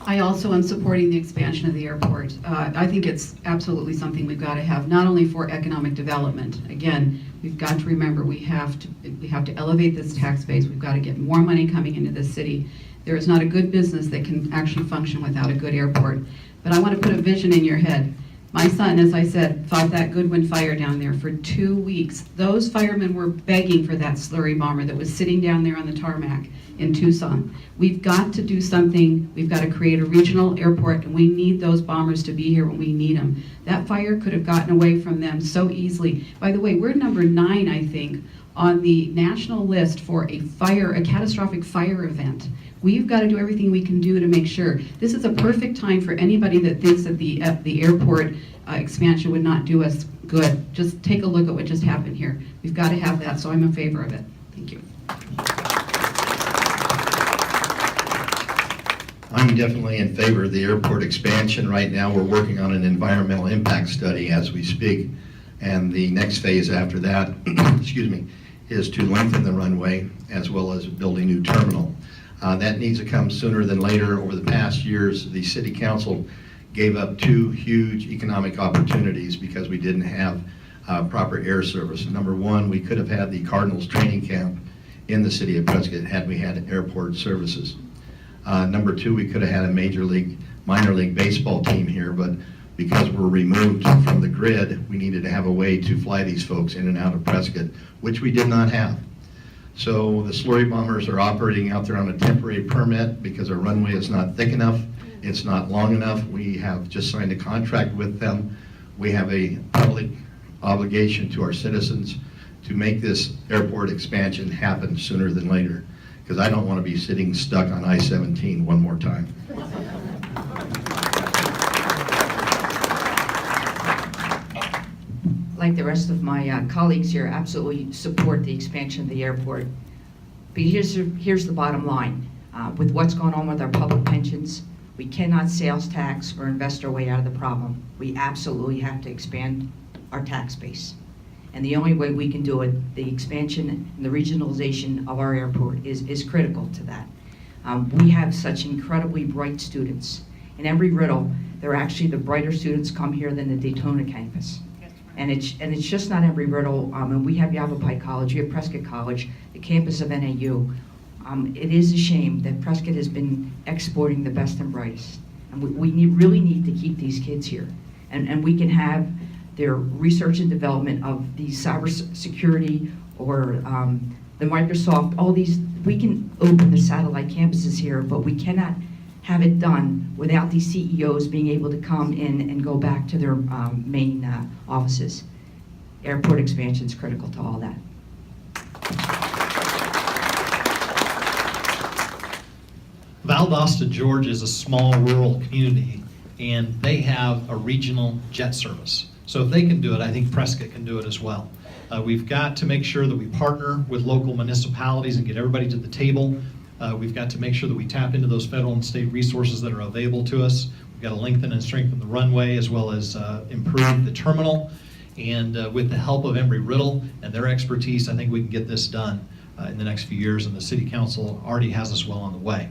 I also am supporting the expansion of the airport. I think it's absolutely something we've got to have, not only for economic development. Again, we've got to remember we have to elevate this tax base. We've got to get more money coming into the city. There is not a good business that can actually function without a good airport. But I want to put a vision in your head. My son, as I said, fought that Goodwin fire down there for 2 weeks. Those firemen were begging for that slurry bomber that was sitting down there on the tarmac in Tucson. We've got to do something. We've got to create a regional airport, and we need those bombers to be here when we need them. That fire could have gotten away from them so easily. By the way, we're number 9, I think, on the national list for a catastrophic fire event. We've got to do everything we can do to make sure. This is a perfect time for anybody that thinks that the airport expansion would not do us good. Just take a look at what just happened here. We've got to have that, so I'm in favor of it. Thank you. I'm definitely in favor of the airport expansion. Right now, we're working on an environmental impact study as we speak. And the next phase after that, excuse me, is to lengthen the runway as well as build a new terminal. That needs to come sooner than later. Over the past years, the City Council gave up 2 huge economic opportunities because we didn't have proper air service. Number 1, we could have had the Cardinals training camp in the city of Prescott had we had airport services. Number 2, we could have had a minor league baseball team here, but because we're removed from the grid, we needed to have a way to fly these folks in and out of Prescott, which we did not have. So the slurry bombers are operating out there on a temporary permit because our runway is not thick enough, it's not long enough. We have just signed a contract with them. We have a public obligation to our citizens to make this airport expansion happen sooner than later, because I don't want to be sitting stuck on I-17 one more time. Like the rest of my colleagues here, absolutely support the expansion of the airport. But here's the bottom line. With what's going on with our public pensions, we cannot sales tax or invest our way out of the problem. We absolutely have to expand our tax base. And the only way we can do it, the expansion and the regionalization of our airport is critical to that. We have such incredibly bright students. In Embry-Riddle, they're actually the brighter students come here than the Daytona campus. And it's just not Embry-Riddle, and we have Yavapai College, we have Prescott College, the campus of NAU. It is a shame that Prescott has been exporting the best and brightest. And really need to keep these kids here. And we can have their research and development of the cybersecurity or the Microsoft, all these, we can open the satellite campuses here, but we cannot have it done without these CEOs being able to come in and go back to their main offices. Airport expansion is critical to all that. Valdosta, Georgia is a small rural community, and they have a regional jet service. So if they can do it, I think Prescott can do it as well. We've got to make sure that we partner with local municipalities and get everybody to the table. We've got to make sure that we tap into those federal and state resources that are available to us. We've got to lengthen and strengthen the runway as well as improve the terminal. And with the help of Embry-Riddle and their expertise, I think we can get this done in the next few years, and the City Council already has us well on the way.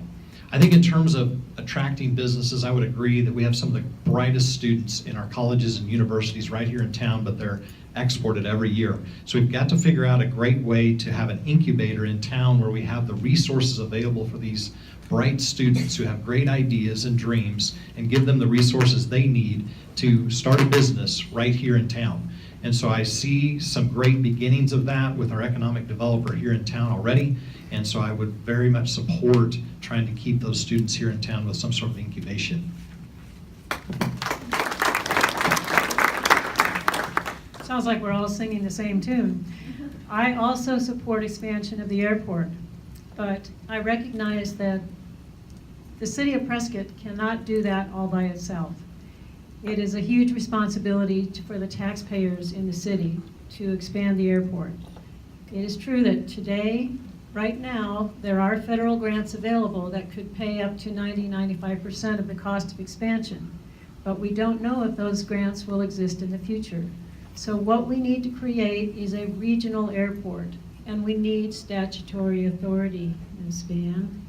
I think in terms of attracting businesses, I would agree that we have some of the brightest students in our colleges and universities right here in town, but they're exported every year. So we've got to figure out a great way to have an incubator in town where we have the resources available for these bright students who have great ideas and dreams, and give them the resources they need to start a business right here in town. And so I see some great beginnings of that with our economic developer here in town already. And so I would very much support trying to keep those students here in town with some sort of incubation. Sounds like we're all singing the same tune. I also support expansion of the airport, but I recognize that the city of Prescott cannot do that all by itself. It is a huge responsibility for the taxpayers in the city to expand the airport. It is true that today, right now, there are federal grants available that could pay up to 90–95% of the cost of expansion, but we don't know if those grants will exist in the future. So what we need to create is a regional airport, and we need statutory authority, Ms. Van,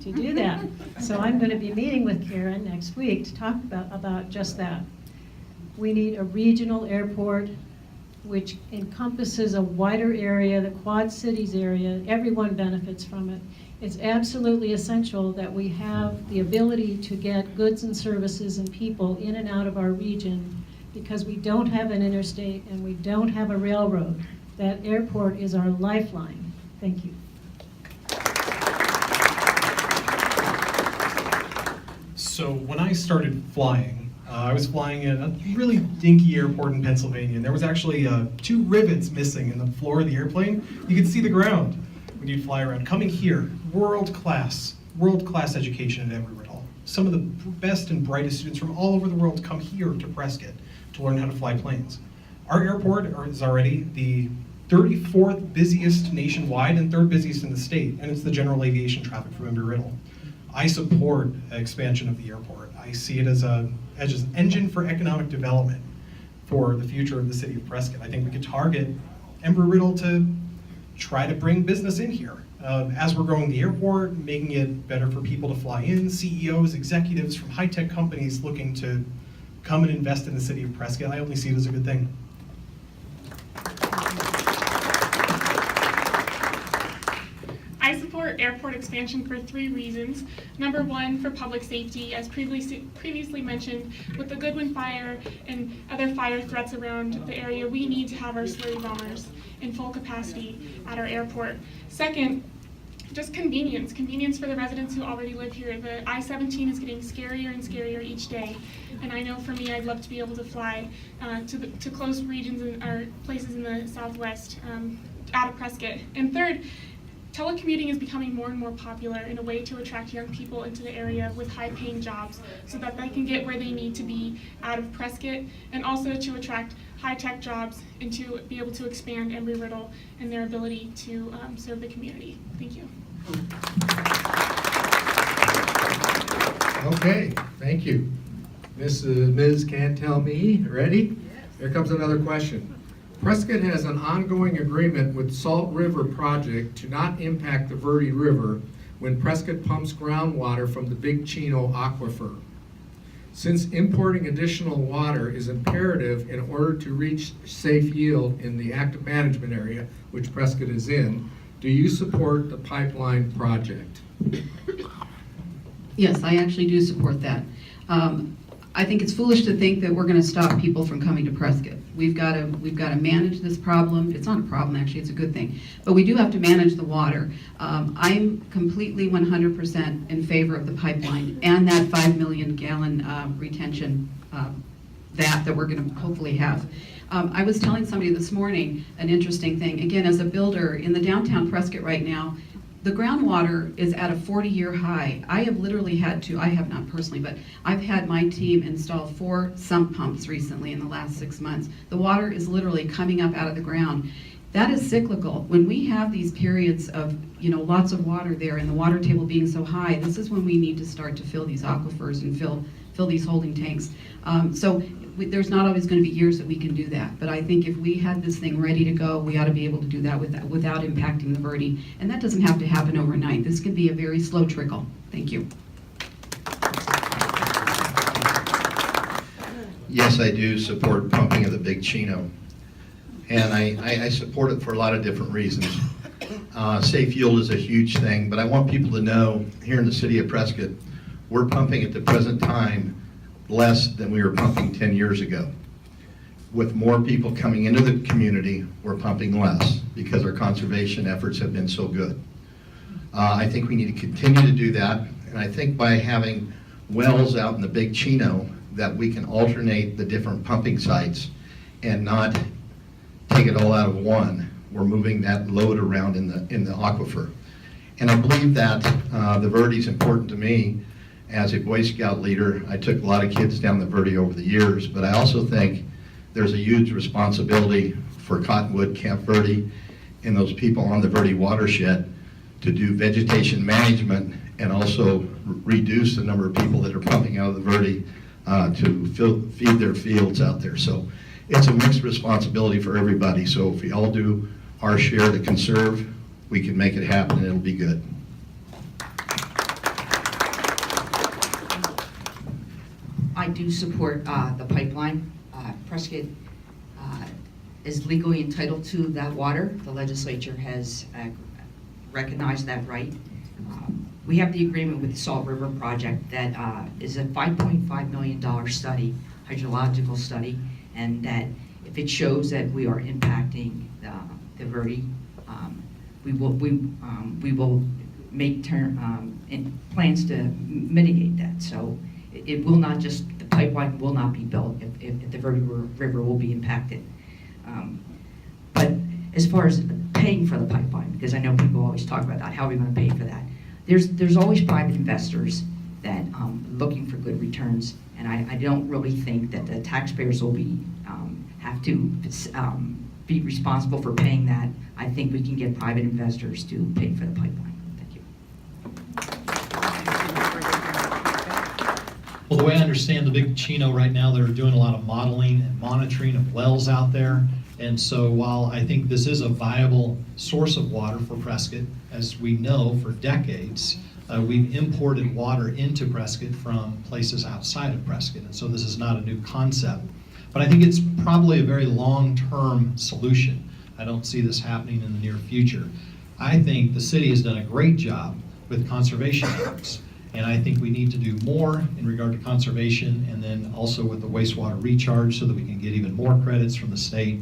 to do that. So I'm going to be meeting with Karen next week to talk about just that. We need a regional airport which encompasses a wider area, the Quad Cities area. Everyone benefits from it. It's absolutely essential that we have the ability to get goods and services and people in and out of our region, because we don't have an interstate and we don't have a railroad. That airport is our lifeline. Thank you. So when I started flying, I was flying at a really dinky airport in Pennsylvania, and there was actually 2 rivets missing in the floor of the airplane. You could see the ground when you'd fly around. Coming here, world-class education at Embry-Riddle. Some of the best and brightest students from all over the world come here to Prescott to learn how to fly planes. Our airport is already the 34th busiest nationwide and 3rd busiest in the state, and it's the general aviation traffic from Embry-Riddle. I support expansion of the airport. I see it as an engine for economic development for the future of the city of Prescott. I think we could target Embry-Riddle to try to bring business in here. As we're growing the airport, making it better for people to fly in, CEOs, executives from high-tech companies looking to come and invest in the city of Prescott, I only see it as a good thing. I support airport expansion for 3 reasons. Number 1, for public safety, as previously mentioned, with the Goodwin fire and other fire threats around the area, we need to have our slurry bombers in full capacity at our airport. Second, just convenience for the residents who already live here. The I-17 is getting scarier and scarier each day, and I know for me, I'd love to be able to fly to close regions or places in the Southwest out of Prescott. And third, telecommuting is becoming more and more popular in a way to attract young people into the area with high-paying jobs so that they can get where they need to be out of Prescott, and also to attract high-tech jobs and to be able to expand Embry-Riddle and their ability to serve the community. Thank you. Okay, thank you. Ms. Can't Tell Me, ready? Yes. Here comes another question. Prescott has an ongoing agreement with Salt River Project to not impact the Verde River when Prescott pumps groundwater from the Big Chino Aquifer. Since importing additional water is imperative in order to reach safe yield in the active management area, which Prescott is in, do you support the pipeline project? Yes, I actually do support that. I think it's foolish to think that we're going to stop people from coming to Prescott. We've got to manage this problem. It's not a problem, actually, it's a good thing. But we do have to manage the water. I'm completely 100% in favor of the pipeline and that 5 million gallon retention that we're going to hopefully have. I was telling somebody this morning an interesting thing. Again, as a builder in the downtown Prescott right now, the groundwater is at a 40-year high. I have literally had to, I have not personally, but I've had my team install 4 sump pumps recently in the last 6 months. The water is literally coming up out of the ground. That is cyclical. When we have these periods of, lots of water there and the water table being so high, this is when we need to start to fill these aquifers and fill these holding tanks. There's not always going to be years that we can do that, but I think if we had this thing ready to go, we ought to be able to do that without impacting the Verde. And that doesn't have to happen overnight. This could be a very slow trickle. Thank you. Yes, I do support pumping of the Big Chino. And I support it for a lot of different reasons. Safe yield is a huge thing, but I want people to know here in the city of Prescott, we're pumping at the present time less than we were pumping 10 years ago. With more people coming into the community, we're pumping less because our conservation efforts have been so good. I think we need to continue to do that, and I think by having wells out in the Big Chino that we can alternate the different pumping sites and not take it all out of one. We're moving that load around in the aquifer. And I believe that the Verde is important to me. As a Boy Scout leader, I took a lot of kids down the Verde over the years, but I also think there's a huge responsibility for Cottonwood, Camp Verde, and those people on the Verde watershed to do vegetation management and also reduce the number of people that are pumping out of the Verde to feed their fields out there. So it's a mixed responsibility for everybody. So if we all do our share to conserve, we can make it happen and it'll be good. I do support the pipeline. Prescott is legally entitled to that water. The legislature has recognized that right. We have the agreement with the Salt River Project that is a $5.5 million study, hydrological study, and that if it shows that we are impacting the Verde, we will make plans to mitigate that. So it will not just, the pipeline will not be built if the Verde River will be impacted. But as far as paying for the pipeline, because I know people always talk about that, how are we going to pay for that? There's always private investors that looking for good returns, and I don't really think that the taxpayers will have to be responsible for paying that. I think we can get private investors to pay for the pipeline. Thank you. Well, the way I understand the Big Chino right now, they're doing a lot of modeling and monitoring of wells out there. And so while I think this is a viable source of water for Prescott, as we know for decades, we've imported water into Prescott from places outside of Prescott. And so this is not a new concept. But I think it's probably a very long-term solution. I don't see this happening in the near future. I think the city has done a great job with conservation efforts. And I think we need to do more in regard to conservation and then also with the wastewater recharge so that we can get even more credits from the state.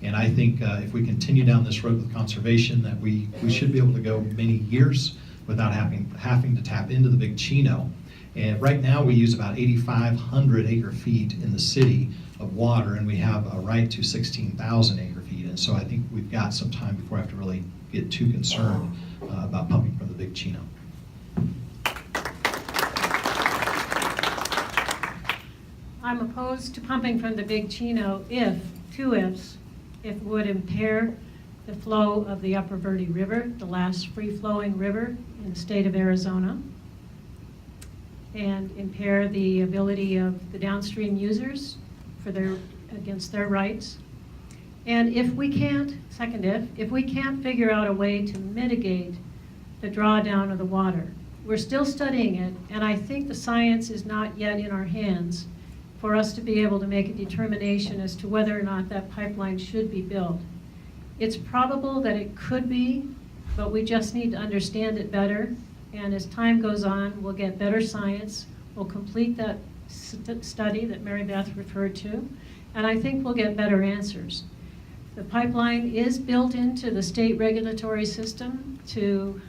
And I think if we continue down this road with conservation, that we should be able to go many years without having to tap into the Big Chino. And right now we use about 8,500 acre feet in the city of water, and we have a right to 16,000 acre feet. And so I think we've got some time before I have to really get too concerned about pumping from the Big Chino. I'm opposed to pumping from the Big Chino if it would impair the flow of the Upper Verde River, the last free-flowing river in the state of Arizona, and impair the ability of the downstream users against their rights. And if we can't figure out a way to mitigate the drawdown of the water, We're still studying it, and I think the science is not yet in our hands for us to be able to make a determination as to whether or not that pipeline should be built. It's probable that it could be, but we just need to understand it better. And as time goes on, we'll get better science. We'll complete that study that Mary Beth referred to, and I think we'll get better answers. The pipeline is built into the state regulatory system to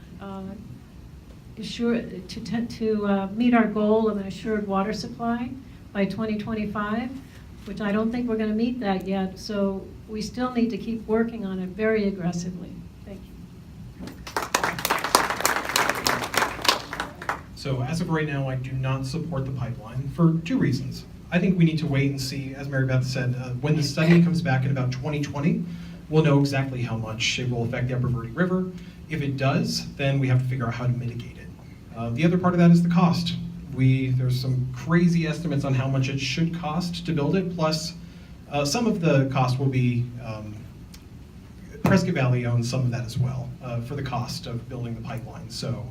meet our goal of an assured water supply by 2025, which I don't think we're going to meet that yet. So we still need to keep working on it very aggressively. Thank you. So as of right now, I do not support the pipeline for two reasons. I think we need to wait and see, as Mary Beth said, when the study comes back in about 2020, we'll know exactly how much it will affect the Upper Verde River. If it does, then we have to figure out how to mitigate it. The other part of that is the cost. There's some crazy estimates on how much it should cost to build it, plus some of the cost will be, Prescott Valley owns some of that as well, for the cost of building the pipeline. So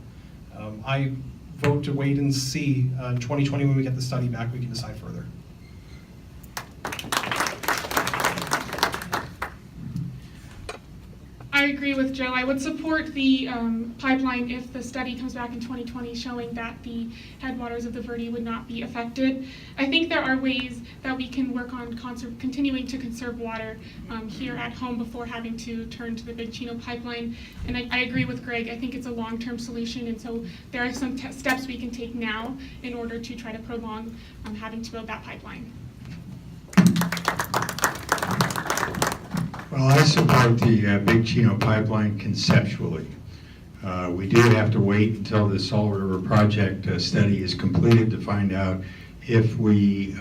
I vote to wait and see. 2020, when we get the study back, we can decide further. I agree with Joe. I would support the pipeline if the study comes back in 2020 showing that the headwaters of the Verde would not be affected. I think there are ways that we can work on continuing to conserve water here at home before having to turn to the Big Chino pipeline. And I agree with Greg. I think it's a long-term solution, and so there are some steps we can take now in order to try to prolong having to build that pipeline. Well, I support the Big Chino pipeline conceptually. We do have to wait until the Salt River project study is completed to find out if we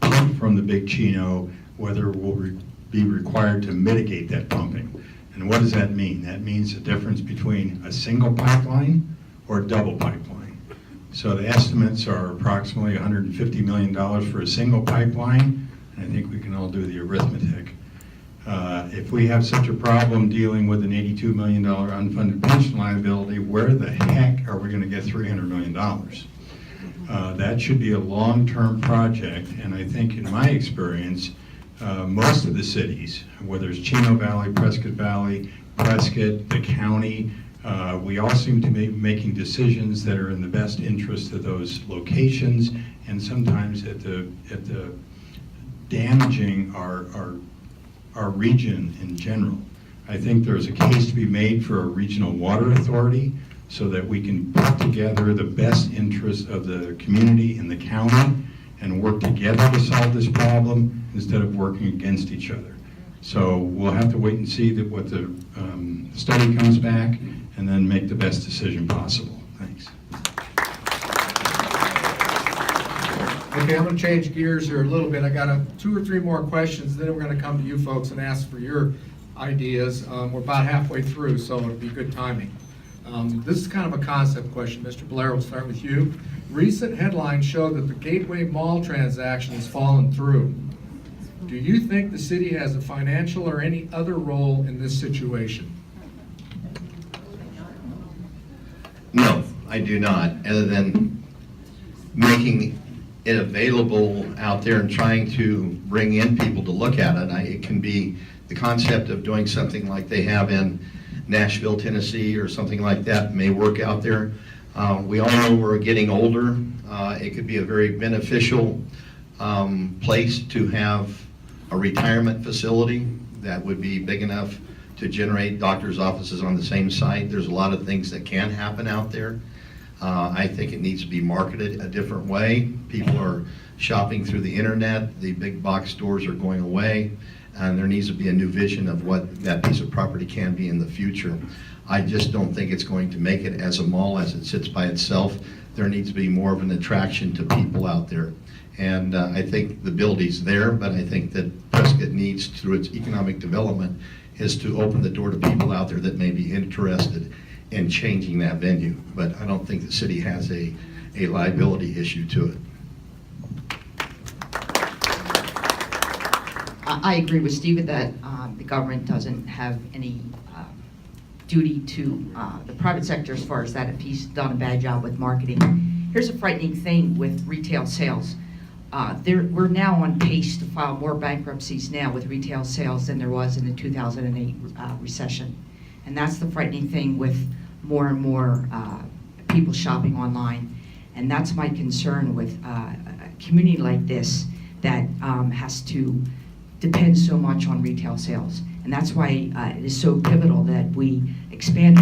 pump from the Big Chino, whether we'll be required to mitigate that pumping. And what does that mean? That means the difference between a single pipeline or a double pipeline. So the estimates are approximately $150 million for a single pipeline, and I think we can all do the arithmetic. If we have such a problem dealing with an $82 million unfunded pension liability, where the heck are we going to get $300 million? That should be a long-term project, and I think in my experience, most of the cities, whether it's Chino Valley, Prescott, the county, we all seem to be making decisions that are in the best interest of those locations, and sometimes at the damaging our region in general. I think there's a case to be made for a regional water authority so that we can put together the best interests of the community and the county and work together to solve this problem instead of working against each other. So we'll have to wait and see what the study comes back and then make the best decision possible. Thanks. Okay, I'm going to change gears here a little bit. I got 2 or 3 more questions, then we're going to come to you folks and ask for your ideas. We're about halfway through, so it'll be good timing. This is kind of a concept question. Mr. Blair, we'll start with you. Recent headlines show that the Gateway Mall transaction has fallen through. Do you think the city has a financial or any other role in this situation? No, I do not, other than making it available out there and trying to bring in people to look at it. It can be the concept of doing something like they have in Nashville, Tennessee, or something like that may work out there. We all know we're getting older. It could be a very beneficial place to have a retirement facility that would be big enough to generate doctor's offices on the same site. There's a lot of things that can happen out there. I think it needs to be marketed a different way. People are shopping through the internet. The big box stores are going away, and there needs to be a new vision of what that piece of property can be in the future. I just don't think it's going to make it as a mall as it sits by itself. There needs to be more of an attraction to people out there. And I think the ability's there, but I think that Prescott needs, through its economic development, is to open the door to people out there that may be interested in changing that venue. But I don't think the city has a liability issue to it. I agree with Steve that the government doesn't have any duty to the private sector as far as that, if he's done a bad job with marketing. Here's a frightening thing with retail sales. We're now on pace to file more bankruptcies now with retail sales than there was in the 2008 recession. And that's the frightening thing with more and more people shopping online. And that's my concern with a community like this that has to depend so much on retail sales. And that's why it is so pivotal that we expand.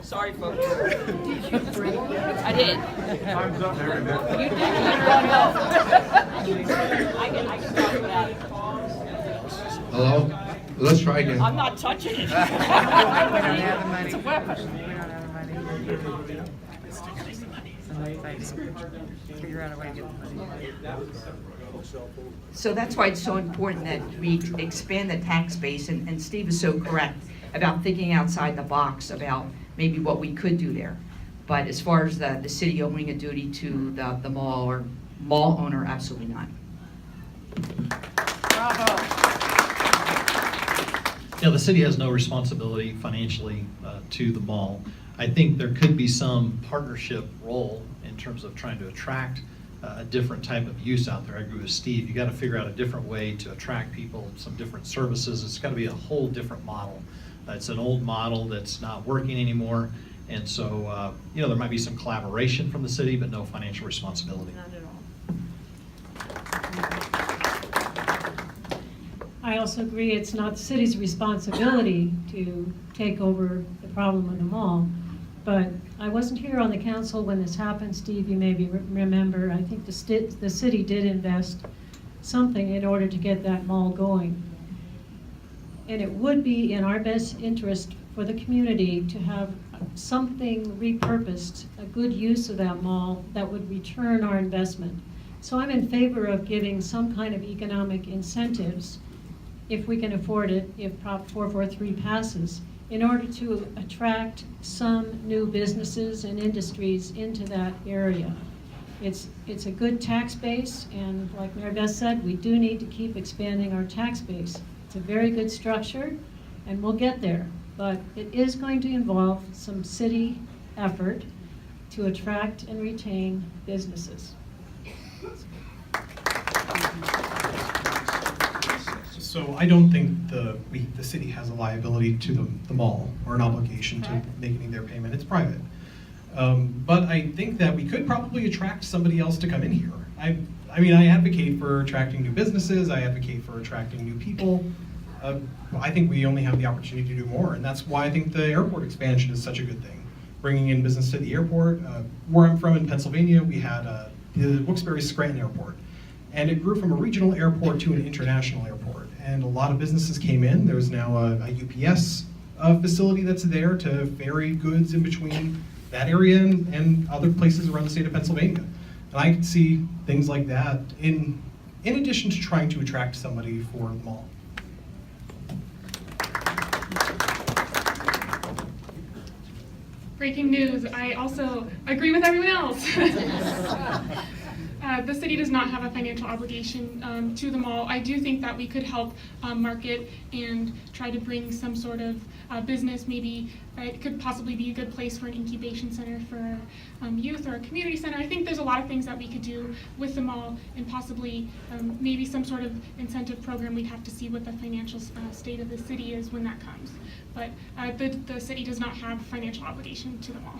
Sorry, folks. I did. Time's up, Mary Beth. You did. I can talk about it. Hello? Let's try again. I'm not touching it. It's a weapon. So that's why it's so important that we expand the tax base, and Steve is so correct about thinking outside the box about maybe what we could do there. But as far as the city owing a duty to the mall or mall owner, absolutely not. Bravo. Yeah, the city has no responsibility financially to the mall. I think there could be some partnership role in terms of trying to attract a different type of use out there. I agree with Steve. You got to figure out a different way to attract people, some different services. It's got to be a whole different model. It's an old model that's not working anymore. And so, there might be some collaboration from the city, but no financial responsibility. Not at all. I also agree it's not the city's responsibility to take over the problem of the mall. But I wasn't here on the council when this happened. Steve, you maybe remember, I think the city did invest something in order to get that mall going. And it would be in our best interest for the community to have something repurposed, a good use of that mall that would return our investment. So I'm in favor of giving some kind of economic incentives, if we can afford it, if Prop 443 passes, in order to attract some new businesses and industries into that area. It's a good tax base, and like Mayor Beth said, we do need to keep expanding our tax base. It's a very good structure, and we'll get there. But it is going to involve some city effort to attract and retain businesses. So I don't think the city has a liability to the mall or an obligation to making their payment. It's private. But I think that we could probably attract somebody else to come in here. I mean, I advocate for attracting new businesses. I advocate for attracting new people. I think we only have the opportunity to do more, and that's why I think the airport expansion is such a good thing. Bringing in business to the airport. Where I'm from in Pennsylvania, we had the Wilkes-Barre-Scranton Airport, and it grew from a regional airport to an international airport. And a lot of businesses came in. There's now a UPS facility that's there to ferry goods in between that area and other places around the state of Pennsylvania. And I could see things like that in addition to trying to attract somebody for the mall. Breaking news, I also agree with everyone else. The city does not have a financial obligation to the mall. I do think that we could help market and try to bring some sort of business. Maybe it could possibly be a good place for an incubation center for youth or a community center. I think there's a lot of things that we could do with the mall, and possibly maybe some sort of incentive program. We'd have to see what the financial state of the city is when that comes. But the city does not have a financial obligation to the mall.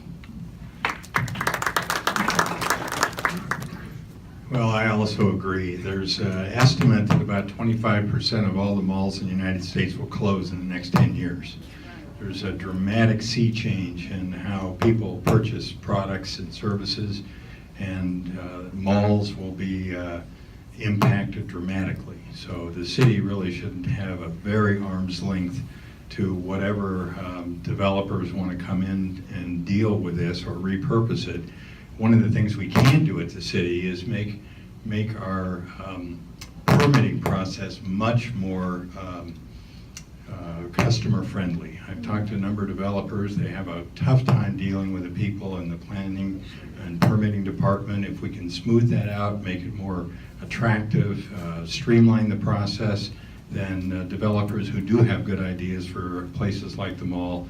Well, I also agree. There's an estimate that about 25% of all the malls in the United States will close in the next 10 years. There's a dramatic sea change in how people purchase products and services, and malls will be impacted dramatically. So the city really should have a very arm's length to whatever developers want to come in and deal with this or repurpose it. One of the things we can do at the city is make our permitting process much more customer friendly. I've talked to a number of developers. They have a tough time dealing with the people in the planning and permitting department. If we can smooth that out, make it more attractive, streamline the process, then developers who do have good ideas for places like the mall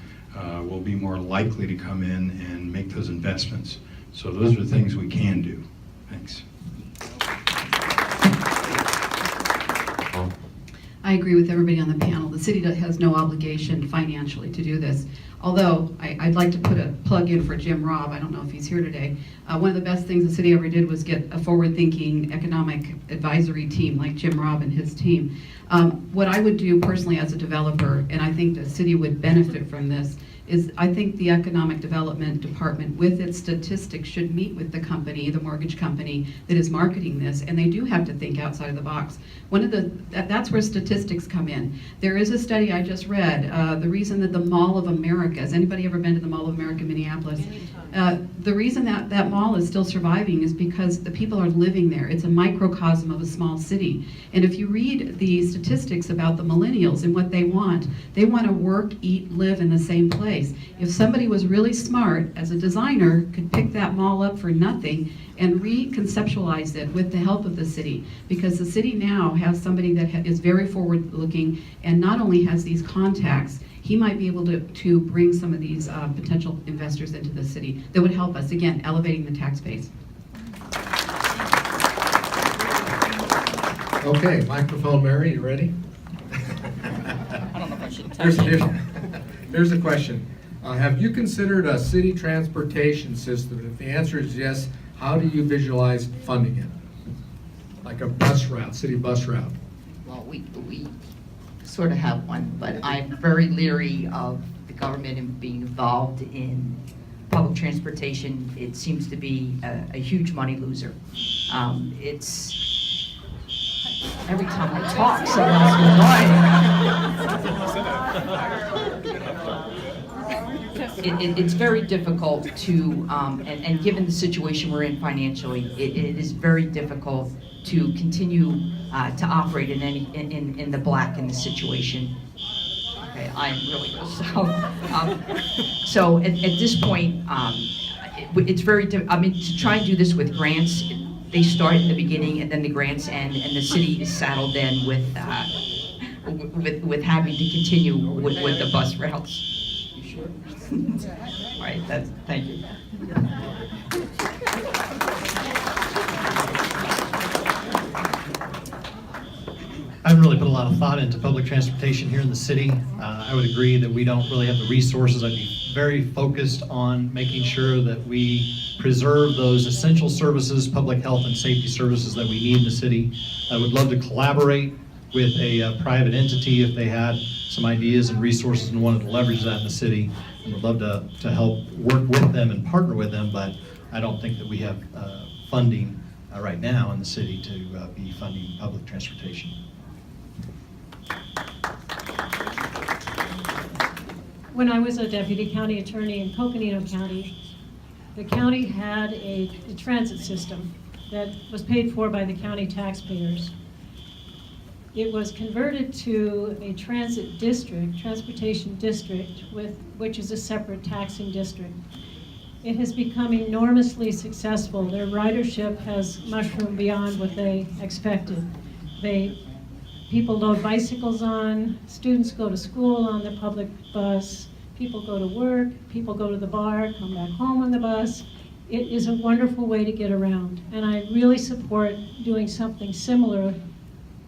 will be more likely to come in and make those investments. So those are things we can do. Thanks. I agree with everybody on the panel. The city has no obligation financially to do this. Although, I'd like to put a plug in for Jim Robb. I don't know if he's here today. One of the best things the city ever did was get a forward-thinking economic advisory team like Jim Robb and his team. What I would do personally as a developer, and I think the city would benefit from this, is I think the economic development department with its statistics should meet with the company, the mortgage company that is marketing this, and they do have to think outside of the box. That's where statistics come in. There is a study I just read, the reason that the Mall of America, has anybody ever been to the Mall of America in Minneapolis? The reason that mall is still surviving is because the people are living there. It's a microcosm of a small city. And if you read the statistics about the millennials and what they want to work, eat, live in the same place. If somebody was really smart as a designer, could pick that mall up for nothing and reconceptualize it with the help of the city, because the city now has somebody that is very forward-looking and not only has these contacts, he might be able to bring some of these potential investors into the city that would help us, again, elevating the tax base. Okay, microphone, Mary, you ready? I don't know if I should touch it. Here's a question. Have you considered a city transportation system? If the answer is yes, how do you visualize funding it? Like a bus route, city bus route? Well, we sort of have one, but I'm very leery of the government and being involved in public transportation. It seems to be a huge money loser. It's every time I talk, someone else goes by. It's very difficult to, and given the situation we're in financially, it is very difficult to continue to operate in the black in the situation. Okay, I'm really so at this point, it's very. I mean, to try and do this with grants, they start in the beginning and then the grants end, and the city is saddled then with having to continue with the bus routes. All right, thank you. I haven't really put a lot of thought into public transportation here in the city. I would agree that we don't really have the resources. I'd be very focused on making sure that we preserve those essential services, public health and safety services that we need in the city. I would love to collaborate with a private entity if they had some ideas and resources and wanted to leverage that in the city. I would love to help work with them and partner with them, but I don't think that we have funding right now in the city to be funding public transportation. When I was a deputy county attorney in Coconino County, the county had a transit system that was paid for by the county taxpayers. It was converted to a transit district, transportation district, which is a separate taxing district. It has become enormously successful. Their ridership has mushroomed beyond what they expected. People load bicycles on, students go to school on the public bus, people go to work, people go to the bar, come back home on the bus. It is a wonderful way to get around, and I really support doing something similar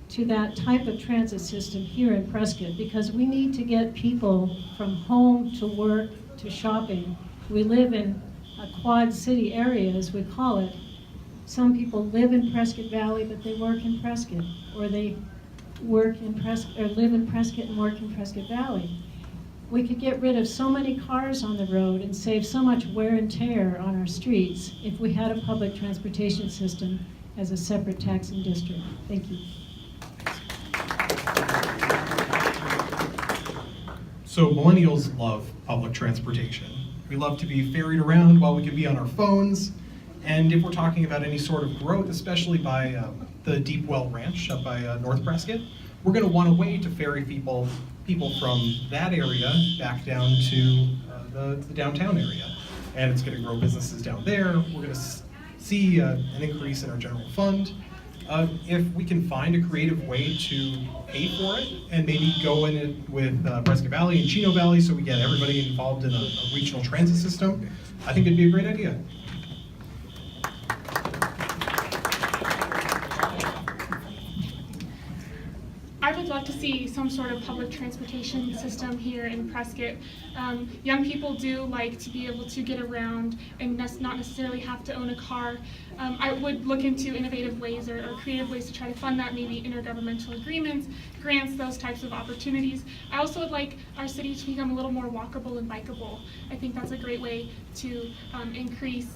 to that type of transit system here in Prescott, because we need to get people from home to work to shopping. We live in a quad city area, as we call it. Some people live in Prescott Valley, but they work in Prescott, or they work in Prescott, or live in Prescott and work in Prescott Valley. We could get rid of so many cars on the road and save so much wear and tear on our streets if we had a public transportation system as a separate taxing district. Thank you. So millennials love public transportation. We love to be ferried around while we could be on our phones. And if we're talking about any sort of growth, especially by the Deep Well Ranch up by North Prescott, we're going to want a way to ferry people people from that area back down to the downtown area. And it's going to grow businesses down there. We're going to see an increase in our general fund. If we can find a creative way to pay for it and maybe go in it with Prescott Valley and Chino Valley so we get everybody involved in a regional transit system, I think it'd be a great idea. I would love to see some sort of public transportation system here in Prescott. Young people do like to be able to get around and not necessarily have to own a car. I would look into innovative ways or creative ways to try to fund that, maybe intergovernmental agreements, grants, those types of opportunities. I also would like our city to become a little more walkable and bikeable. I think that's a great way to increase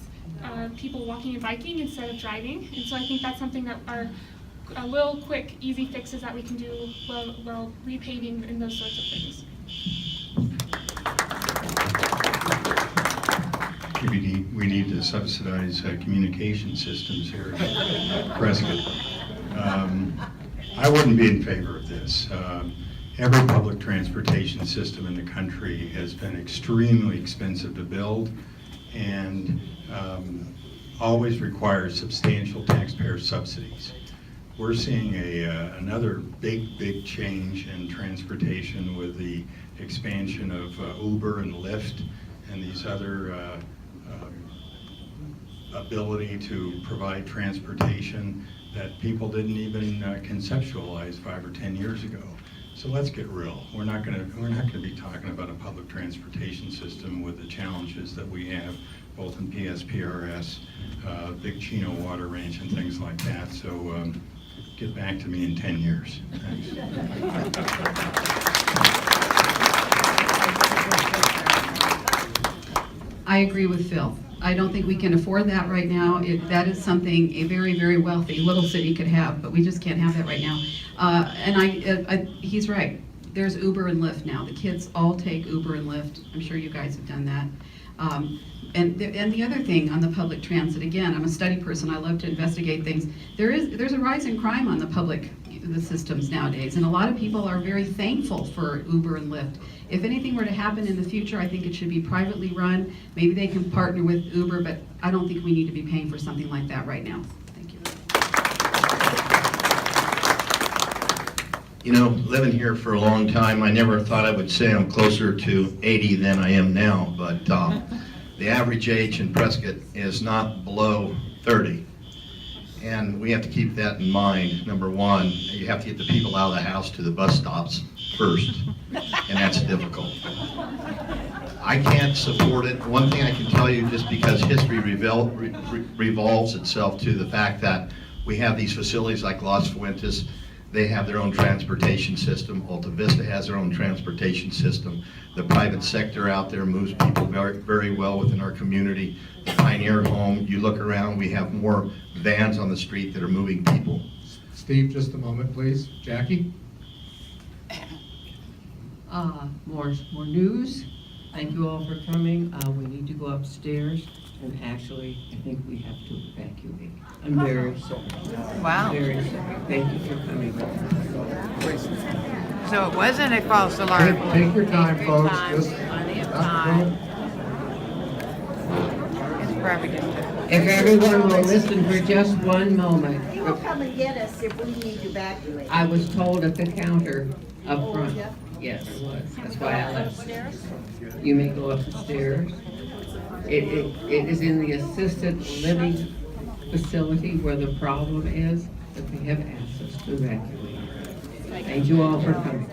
people walking and biking instead of driving. And so I think that's something that a little quick, easy fixes that we can do while repaving and those sorts of things. We need to subsidize communication systems here in Prescott. I wouldn't be in favor of this. Every public transportation system in the country has been extremely expensive to build and always requires substantial taxpayer subsidies. We're seeing another big change in transportation with the expansion of Uber and Lyft and these other ability to provide transportation that people didn't even conceptualize 5 or 10 years ago. So let's get real. We're not going to be talking about a public transportation system with the challenges that we have both in PSPRS, Big Chino Water Ranch, and things like that. So. Get back to me in 10 years. Thanks. I agree with Phil. I don't think we can afford that right now. That is something a very, very wealthy little city could have, but we just can't have that right now. He's right. There's Uber and Lyft now. The kids all take Uber and Lyft. I'm sure you guys have done that. And the other thing on the public transit, again, I'm a study person, I love to investigate things. There's a rise in crime on the systems nowadays, and a lot of people are very thankful for Uber and Lyft. If anything were to happen in the future, I think it should be privately run. Maybe they can partner with Uber, but I don't think we need to be paying for something like that right now. Thank you. You know, living here for a long time, I never thought I would say I'm closer to 80 than I am now, but the average age in Prescott is not below 30. And we have to keep that in mind. Number one, you have to get the people out of the house to the bus stops first, and that's difficult. I can't support it. One thing I can tell you, just because history revolves itself to the fact that we have these facilities like Las Fuentes, they have their own transportation system. Alta Vista has their own transportation system. The private sector out there moves people very, very well within our community. The Pioneer Home, you look around, we have more vans on the street that are moving people. Steve, just a moment, please. Jackie? More news. Thank you all for coming. We need to go upstairs, and actually, I think we have to evacuate. I'm very sorry. Wow. Very sorry. Thank you for coming. So it wasn't a false alarm. Take your time, folks. Just Plenty of not time. It's probably just If everyone will listen for just one moment. He will come and get us if we need to evacuate. I was told at the counter up front. yeah? Yes, it was. That's why I left. You may go up the stairs. It is in the assisted living facility where the problem is, that they have asked us to evacuate. Thank you all for coming.